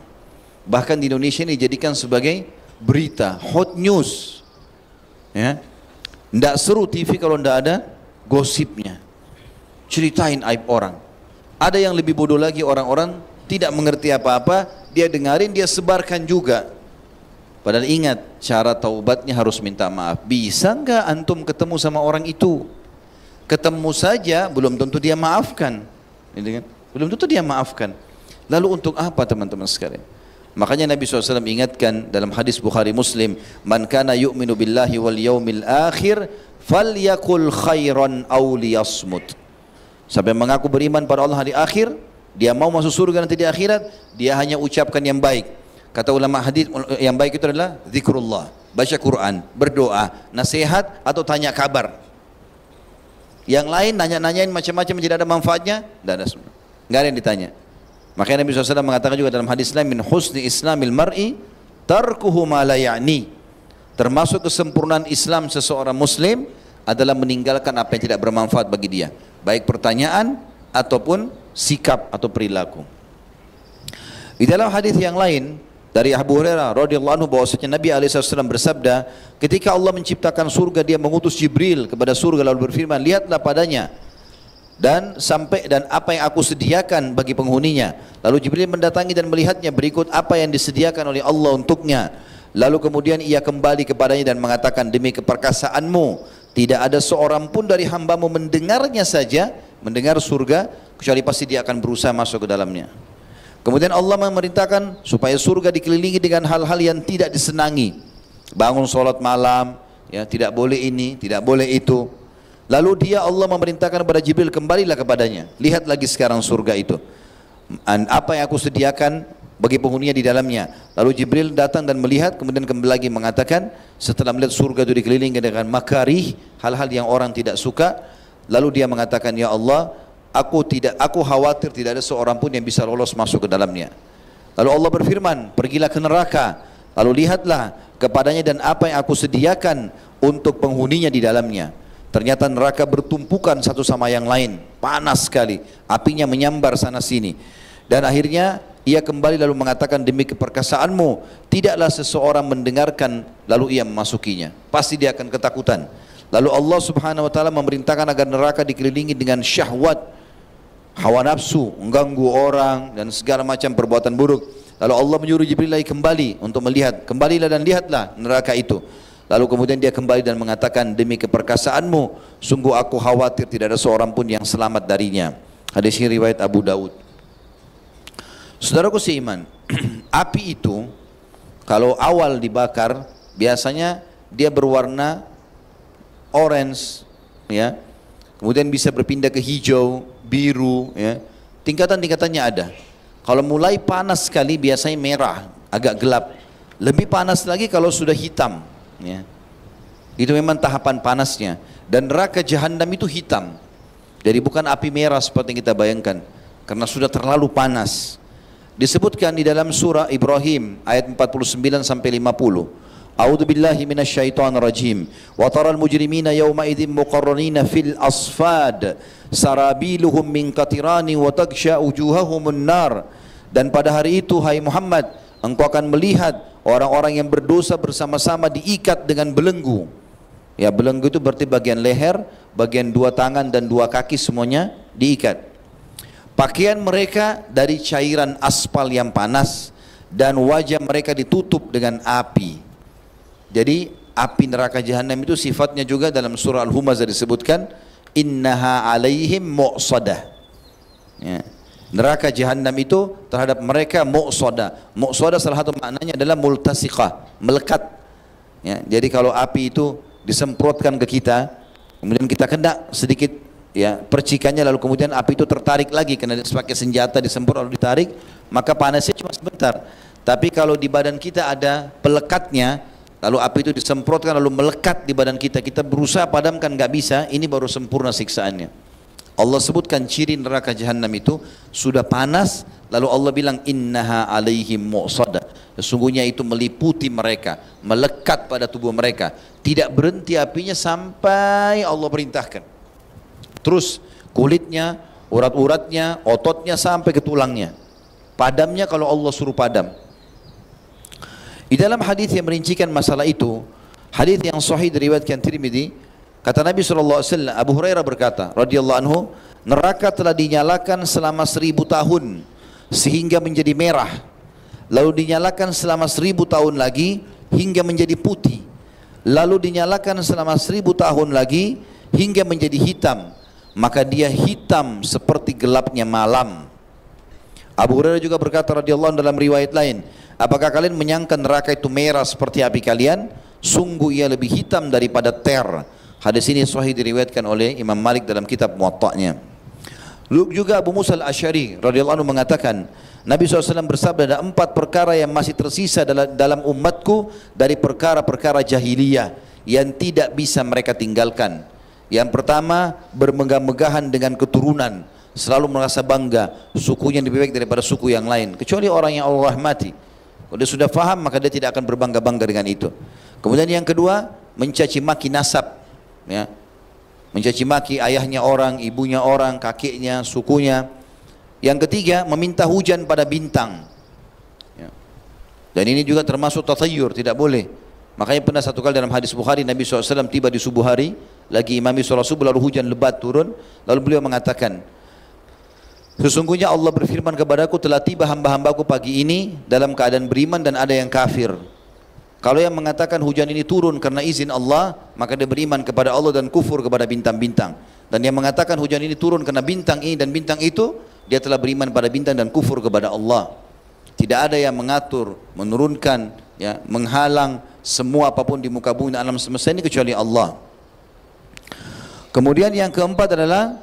Bahkan di Indonesia ini dijadikan sebagai berita, hot news, ya. Nggak seru TV kalau nggak ada gosipnya, ceritain aib orang. Ada yang lebih bodoh lagi, orang-orang tidak mengerti apa-apa, dia dengarin, dia sebarkan juga. Padahal ingat, cara taubatnya harus minta maaf. Bisa enggak antum ketemu sama orang itu? Ketemu saja, belum tentu dia maafkan. Gitu kan? Belum tentu dia maafkan. Lalu untuk apa teman-teman sekalian? Makanya Nabi SAW ingatkan dalam hadis Bukhari Muslim, man kana yu'minu billahi wal yaumil akhir, falyakul khairan aw liyasmut. Sampai mengaku beriman pada Allah hari akhir, dia mau masuk surga nanti di akhirat, dia hanya ucapkan yang baik. Kata ulama hadis, yang baik itu adalah zikrullah, baca Quran, berdoa, nasihat atau tanya kabar. Yang lain nanya-nanyain macam-macam tidak ada manfaatnya, tidak ada, nggak ada yang ditanya. Makanya Nabi SAW mengatakan juga dalam hadis lain, min husni islamil mar'i tarkuhu ma la ya'ni. Termasuk kesempurnaan Islam seseorang muslim adalah meninggalkan apa yang tidak bermanfaat bagi dia, baik pertanyaan ataupun sikap atau perilaku. Di dalam hadis yang lain dari Abu Hurairah radhiyallahu anhu bahwasanya Nabi SAW bersabda, ketika Allah menciptakan surga, dia mengutus Jibril kepada surga lalu berfirman, lihatlah padanya dan apa yang aku sediakan bagi penghuninya. Lalu Jibril mendatangi dan melihatnya, berikut apa yang disediakan oleh Allah untuknya. Lalu kemudian ia kembali kepadanya dan mengatakan, demi keperkasaanmu tidak ada seorang pun dari hambamu mendengarnya saja, mendengar surga, kecuali pasti dia akan berusaha masuk ke dalamnya. Kemudian Allah memerintahkan supaya surga dikelilingi dengan hal-hal yang tidak disenangi. Bangun sholat malam, ya, tidak boleh ini, tidak boleh itu. Lalu Allah memerintahkan kepada Jibril, kembalilah kepadanya, lihat lagi sekarang surga itu, apa yang aku sediakan bagi penghuninya di dalamnya. Lalu Jibril datang dan melihat, kemudian kembali lagi mengatakan, setelah melihat surga itu dikelilingi dengan makarih, hal-hal yang orang tidak suka, lalu dia mengatakan, ya Allah, aku khawatir tidak ada seorang pun yang bisa lolos masuk ke dalamnya. Lalu Allah berfirman, pergilah ke neraka, lalu lihatlah kepadanya dan apa yang aku sediakan untuk penghuninya di dalamnya. Ternyata neraka bertumpukan satu sama yang lain, panas sekali, apinya menyambar sana sini. Dan akhirnya ia kembali lalu mengatakan, demi keperkasaanmu tidaklah seseorang mendengarkan lalu ia memasukinya, pasti dia akan ketakutan. Lalu Allah Subhanahu wa taala memerintahkan agar neraka dikelilingi dengan syahwat, hawa nafsu, mengganggu orang dan segala macam perbuatan buruk. Lalu Allah menyuruh Jibril lagi kembali untuk melihat, kembalilah dan lihatlah neraka itu. Lalu kemudian dia kembali dan mengatakan, demi keperkasaanmu sungguh aku khawatir tidak ada seorang pun yang selamat darinya. Hadis ini riwayat Abu Daud. Saudaraku seiman, api itu kalau awal dibakar biasanya dia berwarna orange, ya, kemudian bisa berpindah ke hijau, biru, ya, tingkatan-tingkatannya ada. Kalau mulai panas sekali biasanya merah, agak gelap. Lebih panas lagi kalau sudah hitam, ya. Itu memang tahapan panasnya. Dan neraka jahanam itu hitam, jadi bukan api merah seperti yang kita bayangkan, karena sudah terlalu panas. Disebutkan di dalam surah Ibrahim ayat 49 sampai 50. A'udzu billahi minasyaitonir rajim. Wa taral mujrimina yawma idzin muqarranina fil asfad sarabiluhum min qatirani wa taghsha wujuhahumun nar. Dan pada hari itu hai Muhammad, engkau akan melihat orang-orang yang berdosa bersama-sama diikat dengan belenggu. Ya, belenggu itu berarti bagian leher, bagian dua tangan dan dua kaki semuanya diikat. Pakaian mereka dari cairan aspal yang panas dan wajah mereka ditutup dengan api. Jadi api neraka jahanam itu sifatnya juga dalam surah Al-Humazah disebutkan, innaha alaihim mu'sadah. Ya. Neraka jahanam itu terhadap mereka mu'sadah. Mu'sadah salah satu maknanya adalah multasiqah, melekat. Ya. Jadi kalau api itu disemprotkan ke kita, kemudian kita kena sedikit, ya, percikannya, lalu kemudian api itu tertarik lagi karena pakai senjata disemprot lalu ditarik, maka panasnya cuma sebentar. Tapi kalau di badan kita ada pelekatnya, lalu api itu disemprotkan lalu melekat di badan kita, kita berusaha padamkan nggak bisa, ini baru sempurna siksaannya. Allah sebutkan ciri neraka jahanam itu sudah panas, lalu Allah bilang innaha alaihim mu'sadah. Sesungguhnya itu meliputi mereka, melekat pada tubuh mereka, tidak berhenti apinya sampai Allah perintahkan. Terus kulitnya, urat-uratnya, ototnya sampai ke tulangnya. Padamnya kalau Allah suruh padam. Di dalam hadis yang merincikan masalah itu, hadis yang sahih diriwayatkan Tirmidzi, kata Nabi SAW, Abu Hurairah berkata radhiyallahu anhu, neraka telah dinyalakan selama 1000 tahun sehingga menjadi merah, lalu dinyalakan selama 1000 tahun lagi hingga menjadi putih, lalu dinyalakan selama 1000 tahun lagi hingga menjadi hitam, maka dia hitam seperti gelapnya malam. Abu Hurairah juga berkata radhiyallahu anhu dalam riwayat lain, apakah kalian menyangka neraka itu merah seperti api kalian? Sungguh ia lebih hitam daripada ter. Hadis ini sahih diriwayatkan oleh Imam Malik dalam kitab Muwatta'nya. Lalu juga Abu Musa al-Asy'ari radhiyallahu anhu mengatakan, Nabi SAW bersabda, ada 4 perkara yang masih tersisa dalam umatku dari perkara-perkara jahiliyah yang tidak bisa mereka tinggalkan. Yang pertama, bermegah-megahan dengan keturunan, selalu merasa bangga sukunya lebih baik daripada suku yang lain, kecuali orang yang Allah rahmati. Kalau dia sudah faham maka dia tidak akan berbangga-bangga dengan itu. Kemudian yang kedua, mencaci maki nasab, ya, mencaci maki ayahnya orang, ibunya orang, kakeknya, sukunya. Yang ketiga, meminta hujan pada bintang, ya. Dan ini juga termasuk tathayyur, tidak boleh. Makanya pernah satu kali dalam hadis Bukhari, Nabi SAW tiba di subuh hari, lagi imami sholat subuh, lalu hujan lebat turun, lalu beliau mengatakan, sesungguhnya Allah berfirman kepadaku, telah tiba hamba-hambaku pagi ini dalam keadaan beriman dan ada yang kafir. Kalau yang mengatakan hujan ini turun karena izin Allah, maka dia beriman kepada Allah dan kufur kepada bintang-bintang. Dan yang mengatakan hujan ini turun karena bintang ini dan bintang itu, dia telah beriman pada bintang dan kufur kepada Allah. Tidak ada yang mengatur, menurunkan, ya, menghalang semua apapun di muka bumi dan alam semesta ini kecuali Allah. Kemudian yang keempat adalah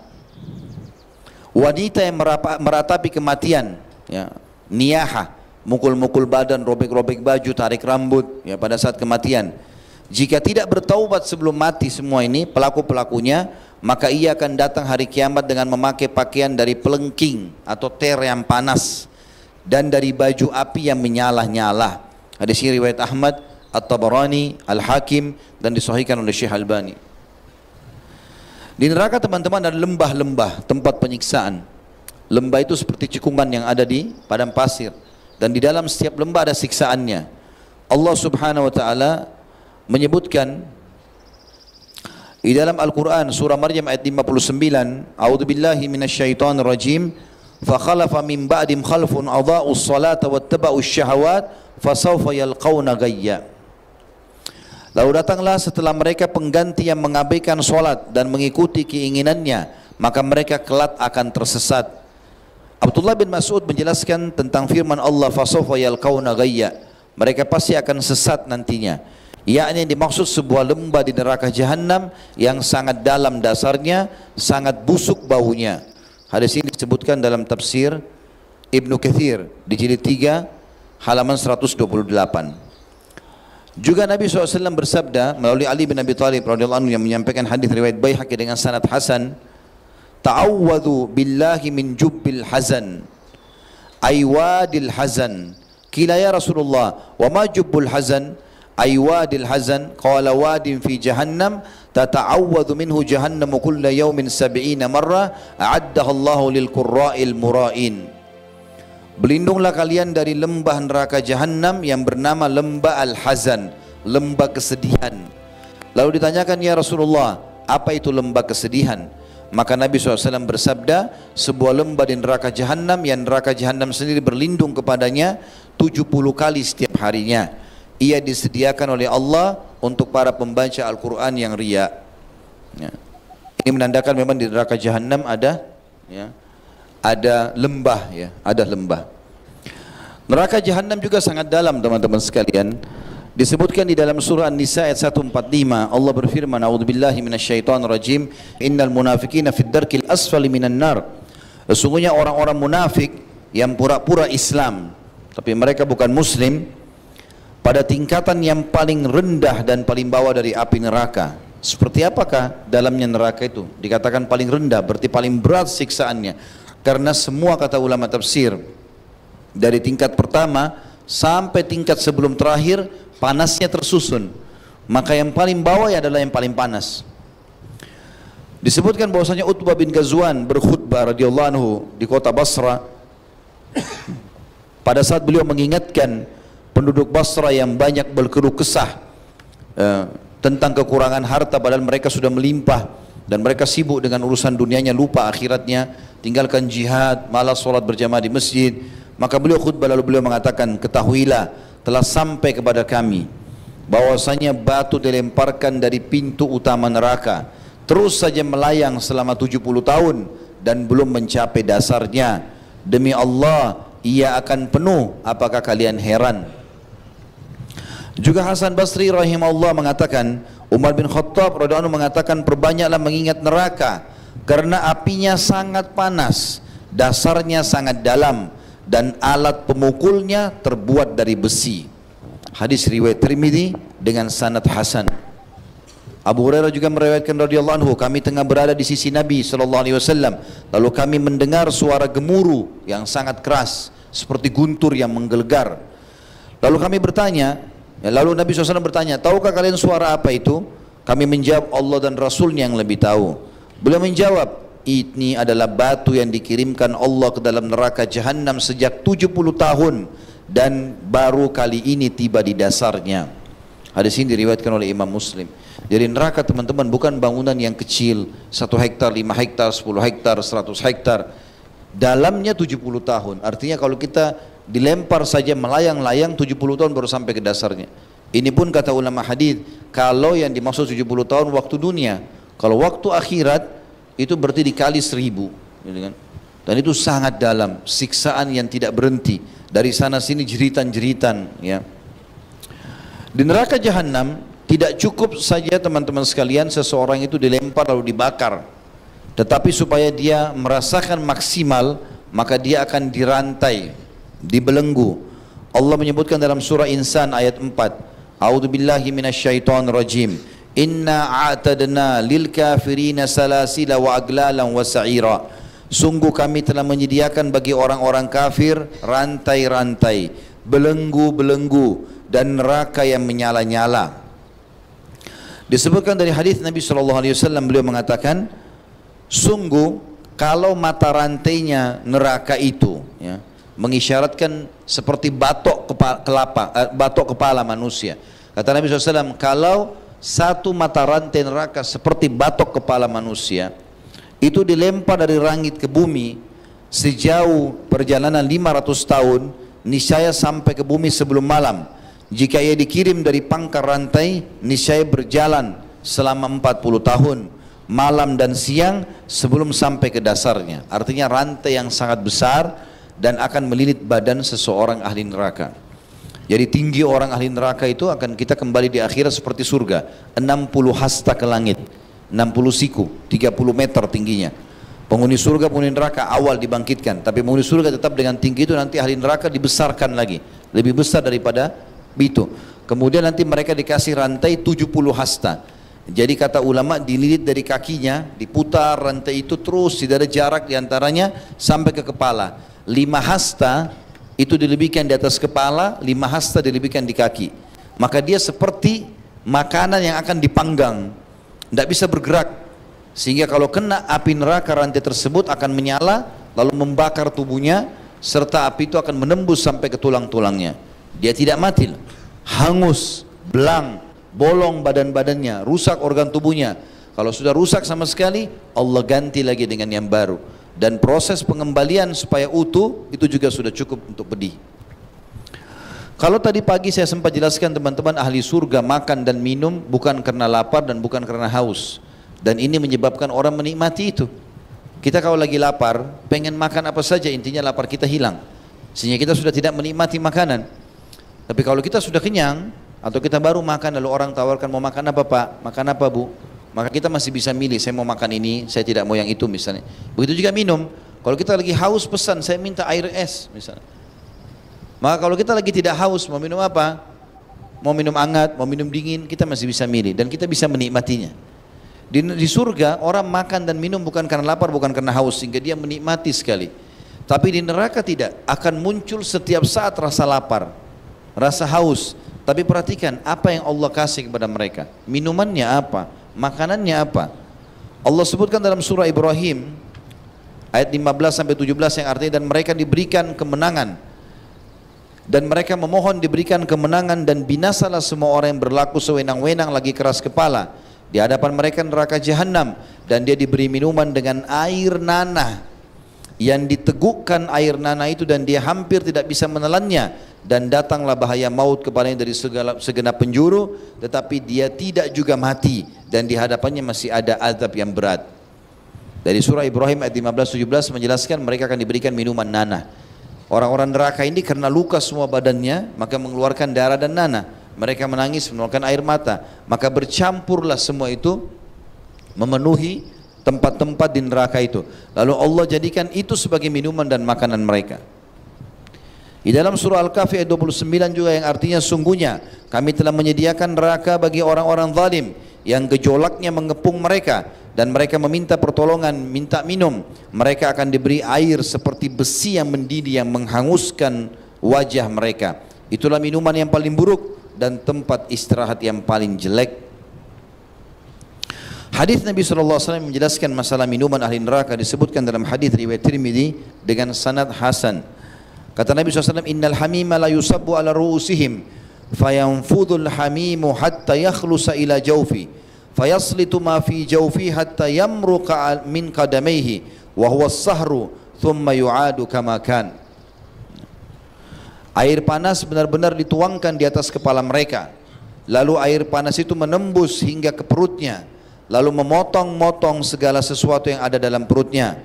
wanita yang meratapi kematian, ya, niyahah, mukul-mukul badan, robek-robek baju, tarik rambut, ya, pada saat kematian. Jika tidak bertaubat sebelum mati semua ini pelaku-pelakunya, maka ia akan datang hari kiamat dengan memakai pakaian dari pelengking atau ter yang panas dan dari baju api yang menyala-nyala. Hadis ini riwayat Ahmad, At-Tabarani, Al-Hakim, dan disahihkan oleh Syekh Albani. Di neraka teman-teman ada lembah-lembah, tempat penyiksaan. Lembah itu seperti cekungan yang ada di padang pasir, dan di dalam setiap lembah ada siksaannya. Allah Subhanahu wa taala menyebutkan di dalam Al-Quran surah Maryam ayat 59, A'udzubillahi minasyaitonir rajim, fa khalafa min ba'dim khalfun adha'us salata wattaba'us syahawat fasawfa yalqauna ghayya. Lalu datanglah setelah mereka pengganti yang mengabaikan solat dan mengikuti keinginannya, maka mereka kelak akan tersesat. Abdullah bin Mas'ud menjelaskan tentang firman Allah, fasawfa yalqauna ghayya, mereka pasti akan sesat nantinya. Yakni dimaksud sebuah lembah di neraka jahanam yang sangat dalam dasarnya, sangat busuk baunya. Hadis ini disebutkan dalam tafsir Ibnu Katsir di jilid 3 halaman 128. Juga Nabi SAW bersabda melalui Ali bin Abi Thalib radhiyallahu anhu yang menyampaikan hadis riwayat Baihaqi dengan sanad hasan, ta'awwadhu billahi min jubbil hazan aywadil hazan. Qila ya Rasulullah, wa ma jubbul hazan? Aywadil hazan, qala wadin fi jahannam tata'awwadhu minhu jahannamu kulla yawmin 70 marrah a'addaha Allahu lil qurra'il mura'in. Berlindunglah kalian dari lembah neraka jahanam yang bernama lembah al-hazan, lembah kesedihan. Lalu ditanyakan, ya Rasulullah, apa itu lembah kesedihan? Maka Nabi SAW bersabda, sebuah lembah di neraka jahanam yang neraka jahanam sendiri berlindung kepadanya 70 kali setiap harinya. Ia disediakan oleh Allah untuk para pembaca Al-Quran yang riya. Ya. Ini menandakan memang di neraka jahanam ada, ya, ada lembah, ya, ada lembah. Neraka jahanam juga sangat dalam teman-teman sekalian. Disebutkan di dalam surah An-Nisa ayat 145, Allah berfirman, a'udzubillahi minasyaitonir rajim, innal munafiqina fid darkil asfali minan nar. Sesungguhnya orang-orang munafik yang pura-pura Islam tapi mereka bukan muslim, pada tingkatan yang paling rendah dan paling bawah dari api neraka. Seperti apakah dalamnya neraka itu? Dikatakan paling rendah, berarti paling berat siksaannya. Karena semua kata ulama tafsir, dari tingkat pertama sampai tingkat sebelum terakhir, panasnya tersusun. Maka yang paling bawah adalah yang paling panas. Disebutkan bahwasanya Utbah bin Ghazwan berkhutbah radhiyallahu anhu di kota Basra. Pada saat beliau mengingatkan penduduk Basra yang banyak berkeluh kesah tentang kekurangan harta padahal mereka sudah melimpah dan mereka sibuk dengan urusan dunianya, lupa akhiratnya, tinggalkan jihad, malas sholat berjamaah di masjid. Maka beliau khutbah lalu beliau mengatakan, ketahuilah telah sampai kepada kami bahwasanya batu dilemparkan dari pintu utama neraka, terus saja melayang selama 70 tahun dan belum mencapai dasarnya. Demi Allah, ia akan penuh, apakah kalian heran? Juga Hasan Basri rahimahullah mengatakan, Umar bin Khattab radhiyallahu anhu mengatakan, perbanyaklah mengingat neraka karena apinya sangat panas, dasarnya sangat dalam, dan alat pemukulnya terbuat dari besi. Hadis riwayat Tirmidzi dengan sanad hasan. Abu Hurairah juga meriwayatkan radhiyallahu anhu, kami tengah berada di sisi Nabi sallallahu alaihi wasallam, lalu kami mendengar suara gemuruh yang sangat keras seperti guntur yang menggelegar. Lalu kami bertanya, lalu Nabi SAW bertanya, tahukah kalian suara apa itu? Kami menjawab, Allah dan Rasulnya yang lebih tahu. Beliau menjawab, ini adalah batu yang dikirimkan Allah ke dalam neraka Jahannam sejak 70 tahun dan baru kali ini tiba di dasarnya. Hadis ini diriwayatkan oleh Imam Muslim. Jadi neraka teman-teman bukan bangunan yang kecil, 1 hektar, 5 hektar, 10 hektar, 100 hektar. Dalamnya 70 tahun. Artinya kalau kita dilempar saja melayang-layang 70 tahun baru sampai ke dasarnya. Ini pun kata ulama hadis, kalau yang dimaksud 70 tahun waktu dunia, kalau waktu akhirat itu berarti dikali 1000, gitu kan? Dan itu sangat dalam, siksaan yang tidak berhenti, dari sana sini jeritan-jeritan, ya. Di neraka Jahannam tidak cukup saja teman-teman sekalian seseorang itu dilempar lalu dibakar, tetapi supaya dia merasakan maksimal maka dia akan dirantai, dibelenggu. Allah menyebutkan dalam surah Insan ayat 4, A'udzubillahi minasyaitonir rajim. Inna a'tadna lil kafirina salasila wa aglalan wa sa'ira. Sungguh kami telah menyediakan bagi orang-orang kafir rantai-rantai, belenggu-belenggu dan neraka yang menyala-nyala. Disebutkan dari hadis Nabi SAW, beliau mengatakan, sungguh kalau mata rantainya neraka itu, ya, mengisyaratkan seperti batok kepala manusia. Kata Nabi SAW, kalau satu mata rantai neraka seperti batok kepala manusia itu dilempar dari langit ke bumi sejauh perjalanan 500 tahun, niscaya sampai ke bumi sebelum malam. Jika ia dikirim dari pangkal rantai, niscaya berjalan selama 40 tahun malam dan siang sebelum sampai ke dasarnya. Artinya rantai yang sangat besar dan akan melilit badan seseorang ahli neraka. Jadi tinggi orang ahli neraka itu akan kita kembali di akhirat seperti surga, 60 hasta ke langit, 60 siku, 30 meter tingginya. Penghuni surga, penghuni neraka awal dibangkitkan, tapi penghuni surga tetap dengan tinggi itu, nanti ahli neraka dibesarkan lagi, lebih besar daripada itu. Kemudian nanti mereka dikasih rantai 70 hasta. Jadi kata ulama dililit dari kakinya, diputar rantai itu terus, tidak ada jarak diantaranya sampai ke kepala. 5 hasta itu dilebihkan di atas kepala, 5 hasta dilebihkan di kaki. Maka dia seperti makanan yang akan dipanggang, tidak bisa bergerak. Sehingga kalau kena api neraka, rantai tersebut akan menyala lalu membakar tubuhnya, serta api itu akan menembus sampai ke tulang-tulangnya. Dia tidak mati, hangus, belang, bolong badan-badannya, rusak organ tubuhnya. Kalau sudah rusak sama sekali, Allah ganti lagi dengan yang baru. Dan proses pengembalian supaya utuh itu juga sudah cukup untuk pedih. Kalau tadi pagi saya sempat jelaskan teman-teman, ahli surga makan dan minum bukan karena lapar dan bukan karena haus. Dan ini menyebabkan orang menikmati itu. Kita kalau lagi lapar, pengen makan apa saja, intinya lapar kita hilang. Sehingga kita sudah tidak menikmati makanan. Tapi kalau kita sudah kenyang, atau kita baru makan lalu orang tawarkan, mau makan apa Pak? Makan apa Bu? Maka kita masih bisa milih, saya mau makan ini, saya tidak mau yang itu misalnya. Begitu juga minum. Kalau kita lagi haus pesan, saya minta air es misalnya. Maka kalau kita lagi tidak haus, mau minum apa? Mau minum hangat, mau minum dingin, kita masih bisa milih dan kita bisa menikmatinya. Di surga orang makan dan minum bukan karena lapar, bukan karena haus, sehingga dia menikmati sekali. Tapi di neraka tidak, akan muncul setiap saat rasa lapar, rasa haus. Tapi perhatikan apa yang Allah kasih kepada mereka. Minumannya apa? Makanannya apa? Allah sebutkan dalam surah Ibrahim ayat 15-17 yang artinya, dan mereka diberikan kemenangan dan mereka memohon diberikan kemenangan, dan binasalah semua orang yang berlaku sewenang-wenang lagi keras kepala. Di hadapan mereka neraka jahanam, dan dia diberi minuman dengan air nanah yang ditegukkan air nanah itu, dan dia hampir tidak bisa menelannya, dan datanglah bahaya maut kepadanya dari segenap penjuru, tetapi dia tidak juga mati, dan di hadapannya masih ada azab yang berat. Dari surah Ibrahim ayat 15-17 menjelaskan mereka akan diberikan minuman nanah. Orang-orang neraka ini karena luka semua badannya, maka mengeluarkan darah dan nanah. Mereka menangis, mengeluarkan air mata, maka bercampurlah semua itu memenuhi tempat-tempat di neraka itu. Lalu Allah jadikan itu sebagai minuman dan makanan mereka. Di dalam surah Al-Kahfi ayat 29 juga yang artinya sungguhnya kami telah menyediakan neraka bagi orang-orang zalim yang gejolaknya mengepung mereka, dan mereka meminta pertolongan, minta minum. Mereka akan diberi air seperti besi yang mendidih yang menghanguskan wajah mereka. Itulah minuman yang paling buruk dan tempat istirahat yang paling jelek. Hadis Nabi SAW menjelaskan masalah minuman ahli neraka disebutkan dalam hadis riwayat Tirmidzi dengan sanad hasan. Kata Nabi SAW, innal hamima la yusabbu ala ru'usihim fayanfudul hamimu hatta yakhlusa ila jawfi fayaslitu ma fi jawfi hatta yamruqa min qadamaihi wa huwa as-sahru thumma yu'adu kama kan. Air panas benar-benar dituangkan di atas kepala mereka, lalu air panas itu menembus hingga ke perutnya, lalu memotong-motong segala sesuatu yang ada dalam perutnya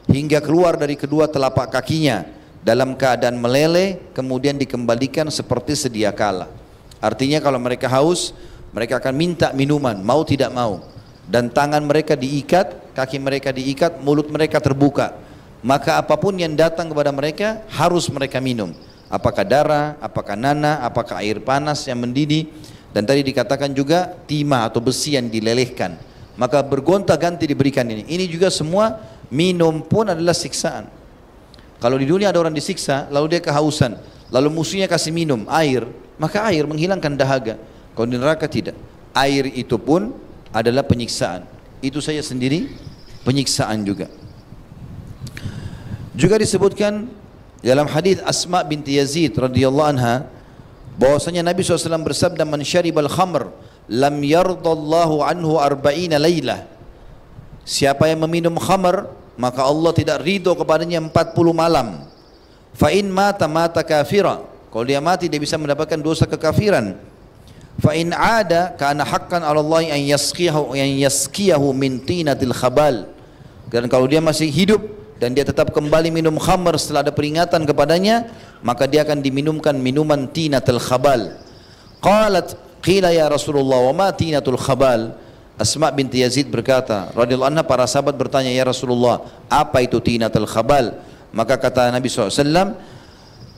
hingga keluar dari kedua telapak kakinya dalam keadaan meleleh, kemudian dikembalikan seperti sedia kala. Artinya kalau mereka haus, mereka akan minta minuman, mau tidak mau, dan tangan mereka diikat, kaki mereka diikat, mulut mereka terbuka, maka apapun yang datang kepada mereka harus mereka minum, apakah darah, apakah nanah, apakah air panas yang mendidih, dan tadi dikatakan juga timah atau besi yang dilelehkan. Maka bergonta-ganti diberikan ini. Ini juga semua minum pun adalah siksaan. Kalau di dunia ada orang disiksa, lalu dia kehausan, lalu musuhnya kasih minum air, maka air menghilangkan dahaga. Kalau di neraka tidak. Air itu pun adalah penyiksaan. Itu saja sendiri penyiksaan juga. Juga disebutkan dalam hadis Asma binti Yazid radhiyallahu anha bahwasanya Nabi SAW bersabda, man syaribal khamr lam yardallahu anhu arba'ina laylah. Siapa yang meminum khamr, maka Allah tidak ridho kepadanya 40 malam. Fa in mata mata kafira. Kalau dia mati dia bisa mendapatkan dosa kekafiran. Fa in ada kana haqqan 'ala Allah an yaskiyahu min tinatil khabal. Dan kalau dia masih hidup dan dia tetap kembali minum khamr setelah ada peringatan kepadanya, maka dia akan diminumkan minuman tinatul khabal. Qalat qila ya Rasulullah wa ma tinatul khabal. Asma binti Yazid berkata radhiyallahu anha, para sahabat bertanya, ya Rasulullah, apa itu tinatul khabal? Maka kata Nabi SAW,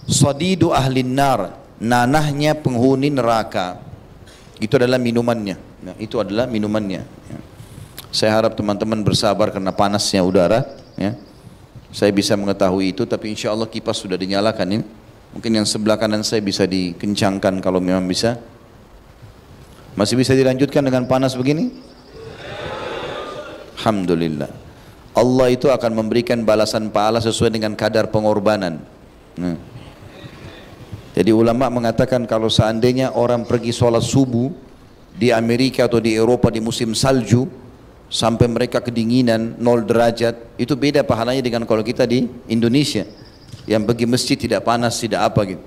sadidu ahlin nar, nanahnya penghuni neraka. Itu adalah minumannya. Nah, itu adalah minumannya. Ya. Saya harap teman-teman bersabar karena panasnya udara. Ya. Saya bisa mengetahui itu, tapi insya Allah kipas sudah dinyalakan ini. Mungkin yang sebelah kanan saya bisa dikencangkan kalau memang bisa. Masih bisa dilanjutkan dengan panas begini? Alhamdulillah. Allah itu akan memberikan balasan pahala sesuai dengan kadar pengorbanan. Nah. Jadi ulama mengatakan kalau seandainya orang pergi sholat subuh di Amerika atau di Eropa di musim salju sampai mereka kedinginan 0 derajat, itu beda pahalanya dengan kalau kita di Indonesia yang pergi masjid tidak panas, tidak apa gitu.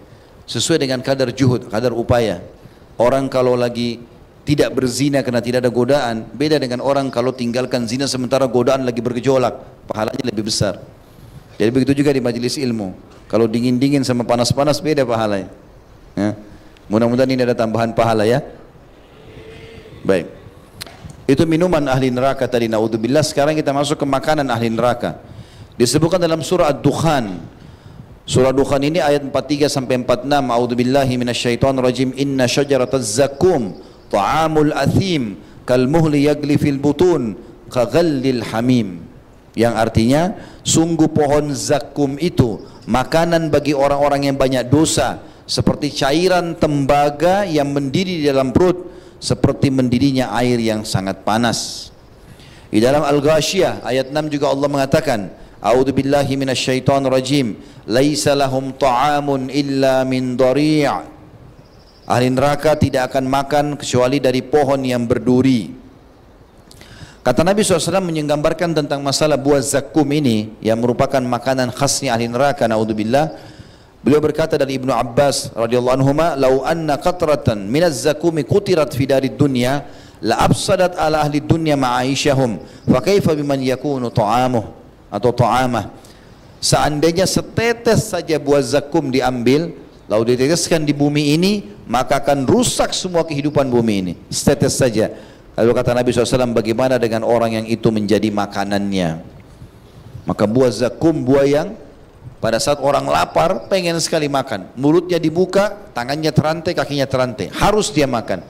Sesuai dengan kadar juhud, kadar upaya. Orang kalau lagi tidak berzina karena tidak ada godaan, beda dengan orang kalau tinggalkan zina sementara godaan lagi bergejolak, pahalanya lebih besar. Jadi begitu juga di majelis ilmu. Kalau dingin-dingin sama panas-panas beda pahalanya. Ya. Mudah-mudahan ini ada tambahan pahala ya. Baik. Itu minuman ahli neraka tadi, naudzubillah. Sekarang kita masuk ke makanan ahli neraka. Disebutkan dalam surah Ad-Dukhan. Surah Dukhan ini ayat 43 sampai 46. A'udzubillahi minasyaitonir rajim. Inna syajarataz zakum ta'amul athim kalmuhli yagli fil butun kaghallil hamim. Yang artinya sungguh pohon zakum itu makanan bagi orang-orang yang banyak dosa, seperti cairan tembaga yang mendidih di dalam perut, seperti mendidihnya air yang sangat panas. Di dalam Al-Ghashiyah ayat 6 juga Allah mengatakan, a'udzubillahi minasyaitonir rajim, laisa lahum ta'amun illa min dhari'. Ahli neraka tidak akan makan kecuali dari pohon yang berduri. Kata Nabi SAW menggambarkan tentang masalah buah zakum ini yang merupakan makanan khasnya ahli neraka, naudzubillah. Beliau berkata dari Ibnu Abbas radhiyallahu anhuma, "Lau anna qatratan minaz zakumi qutirat fi darid dunya la afsadat ala ahli dunya ma'aishahum fa kaifa biman yakunu ta'amuh atau ta'amah." Seandainya setetes saja buah zakum diambil lalu diteteskan di bumi ini, maka akan rusak semua kehidupan bumi ini. Setetes saja. Lalu kata Nabi SAW, bagaimana dengan orang yang itu menjadi makanannya? Maka buah zakum, buah yang pada saat orang lapar pengen sekali makan, mulutnya dibuka, tangannya terantai, kakinya terantai, harus dia makan.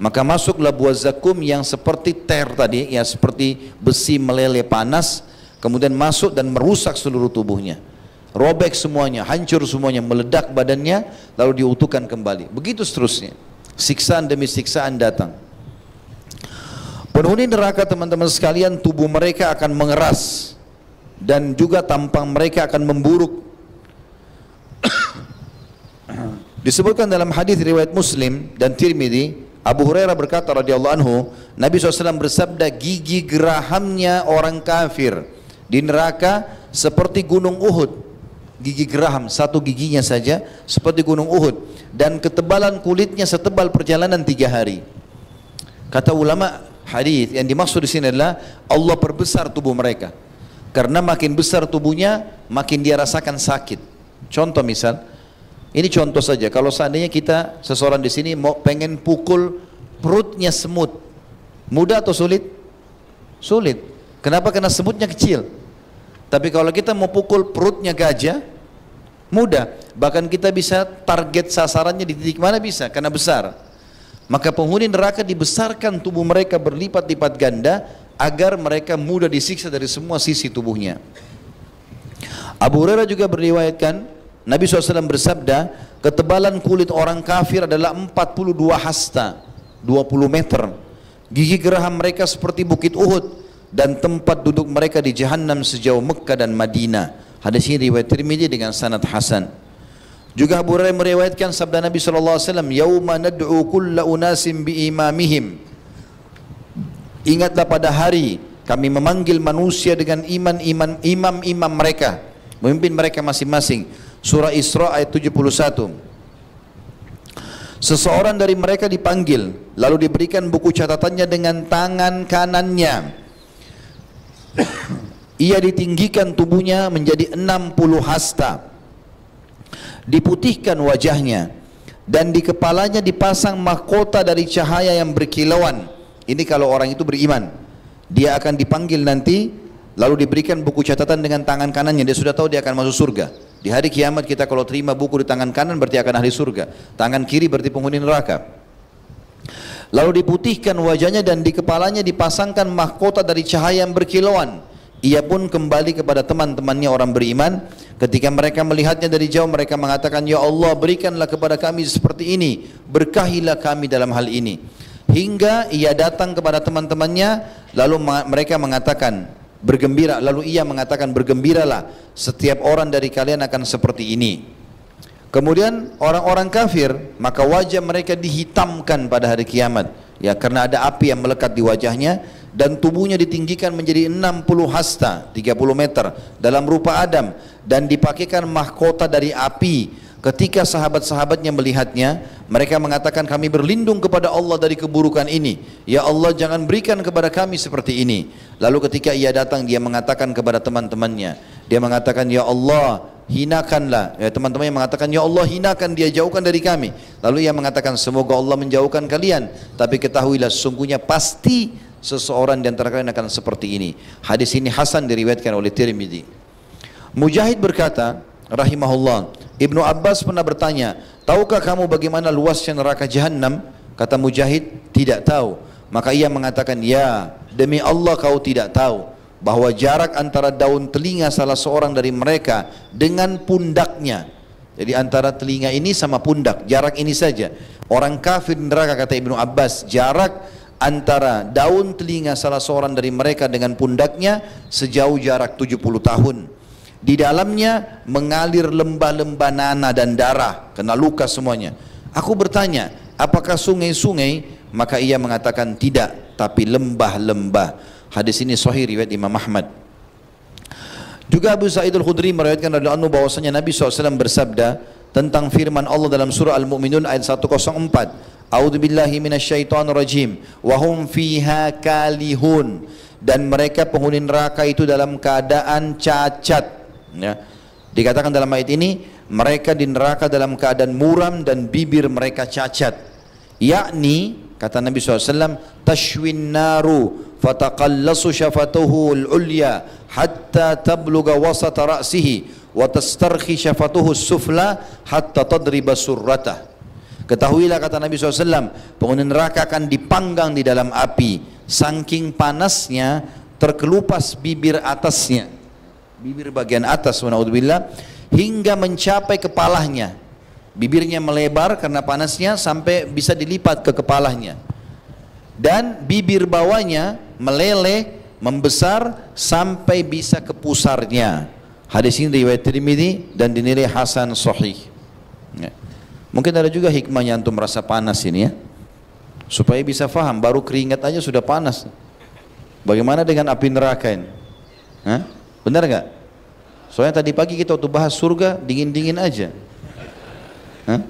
Maka masuklah buah zakum yang seperti ter tadi, ya seperti besi meleleh panas, kemudian masuk dan merusak seluruh tubuhnya, robek semuanya, hancur semuanya, meledak badannya, lalu diutuhkan kembali. Begitu seterusnya, siksaan demi siksaan datang. Penghuni neraka, teman-teman sekalian, tubuh mereka akan mengeras dan juga tampang mereka akan memburuk. Disebutkan dalam hadis riwayat Muslim dan Tirmidzi, Abu Hurairah berkata radhiyallahu anhu, Nabi SAW bersabda, gigi gerahamnya orang kafir di neraka seperti gunung Uhud. Gigi geraham, satu giginya saja seperti gunung Uhud, dan ketebalan kulitnya setebal perjalanan 3 hari. Kata ulama hadis, yang dimaksud di sini adalah Allah perbesar tubuh mereka. Karena makin besar tubuhnya, makin dia rasakan sakit. Contoh misal, ini contoh saja. Kalau seandainya kita, seseorang di sini mau pengen pukul perutnya semut, mudah atau sulit? Sulit. Kenapa? Karena semutnya kecil. Tapi kalau kita mau pukul perutnya gajah, mudah. Bahkan kita bisa target sasarannya di titik mana bisa, karena besar. Maka penghuni neraka dibesarkan tubuh mereka berlipat-lipat ganda agar mereka mudah disiksa dari semua sisi tubuhnya. Abu Hurairah juga beriwayatkan, Nabi SAW bersabda, ketebalan kulit orang kafir adalah 42 hasta, 20 meter. Gigi geraham mereka seperti bukit Uhud, dan tempat duduk mereka di Jahannam sejauh Mekah dan Madinah. Hadis ini riwayat Tirmidzi dengan sanad hasan. Juga Abu Hurairah meriwayatkan sabda Nabi SAW, "Yauma nad'u kulla unasim biimamihim." Ingatlah pada hari kami memanggil manusia dengan imam-imam mereka, memimpin mereka masing-masing. Surah Isra ayat 71. Seseorang dari mereka dipanggil, lalu diberikan buku catatannya dengan tangan kanannya. Ia ditinggikan tubuhnya menjadi 60 hasta. Diputihkan wajahnya dan di kepalanya dipasang mahkota dari cahaya yang berkilauan. Ini kalau orang itu beriman. Dia akan dipanggil nanti, lalu diberikan buku catatan dengan tangan kanannya. Dia sudah tahu dia akan masuk surga. Di hari kiamat kita kalau terima buku di tangan kanan berarti akan ahli surga, tangan kiri berarti penghuni neraka. Lalu diputihkan wajahnya dan di kepalanya dipasangkan mahkota dari cahaya yang berkilauan. Ia pun kembali kepada teman-temannya orang beriman. Ketika mereka melihatnya dari jauh, mereka mengatakan, "Ya Allah, berikanlah kepada kami seperti ini, berkahilah kami dalam hal ini." Hingga ia datang kepada teman-temannya, lalu mereka mengatakan, bergembira. Lalu ia mengatakan, "Bergembiralah, setiap orang dari kalian akan seperti ini." Kemudian orang-orang kafir, maka wajah mereka dihitamkan pada hari kiamat, ya, karena ada api yang melekat di wajahnya, dan tubuhnya ditinggikan menjadi 60 hasta, 30 meter dalam rupa Adam, dan dipakaikan mahkota dari api. Ketika sahabat-sahabatnya melihatnya, mereka mengatakan, "Kami berlindung kepada Allah dari keburukan ini. Ya Allah, jangan berikan kepada kami seperti ini." Lalu ketika ia datang, dia mengatakan kepada teman-temannya, dia mengatakan, "Ya Allah, hinakanlah." Ya, teman-temannya mengatakan, "Ya Allah, hinakan dia, jauhkan dari kami." Lalu ia mengatakan, "Semoga Allah menjauhkan kalian, tapi ketahuilah sesungguhnya pasti seseorang di antara kalian akan seperti ini." Hadis ini hasan, diriwayatkan oleh Tirmidzi. Mujahid berkata, rahimahullah, Ibnu Abbas pernah bertanya, "Tahukah kamu bagaimana luasnya neraka Jahannam?" Kata Mujahid, "Tidak tahu." Maka ia mengatakan, "Ya, demi Allah kau tidak tahu bahwa jarak antara daun telinga salah seorang dari mereka dengan pundaknya." Jadi antara telinga ini sama pundak, jarak ini saja. Orang kafir neraka, kata Ibnu Abbas, jarak antara daun telinga salah seorang dari mereka dengan pundaknya sejauh jarak 70 tahun. Di dalamnya mengalir lembah-lembah nanah dan darah, kena luka semuanya. Aku bertanya, apakah sungai-sungai? Maka ia mengatakan tidak, tapi lembah-lembah. Hadis ini sahih riwayat Imam Ahmad. Juga Abu Sa'id Al-Khudri meriwayatkan radhiyallahu anhu bahwasanya Nabi SAW bersabda tentang firman Allah dalam surah Al-Mu'minun ayat 104. A'udzubillahi minasyaitonir rajim wa hum fiha kalihun, dan mereka penghuni neraka itu dalam keadaan cacat. Ya. Dikatakan dalam ayat ini mereka di neraka dalam keadaan muram dan bibir mereka cacat. Yakni kata Nabi SAW, tashwin naru fataqallasu syafatuhu al-ulya hatta tabluga wasata ra'sihi wa tastarkhi syafatuhu as-sufla hatta tadriba surratah. Ketahuilah kata Nabi SAW, penghuni neraka akan dipanggang di dalam api, saking panasnya terkelupas bibir atasnya, bibir bagian atas, wa'udzubillah, hingga mencapai kepalanya. Bibirnya melebar karena panasnya sampai bisa dilipat ke kepalanya, dan bibir bawahnya meleleh, membesar sampai bisa ke pusarnya. Hadis ini riwayat Tirmidzi dan dinilai hasan sahih. Ya. Mungkin ada juga hikmahnya antum merasa panas ini ya, supaya bisa faham, baru keringat aja sudah panas. Bagaimana dengan api neraka ini? Hah? Benar nggak? Soalnya tadi pagi kita waktu bahas surga dingin-dingin aja. Hah?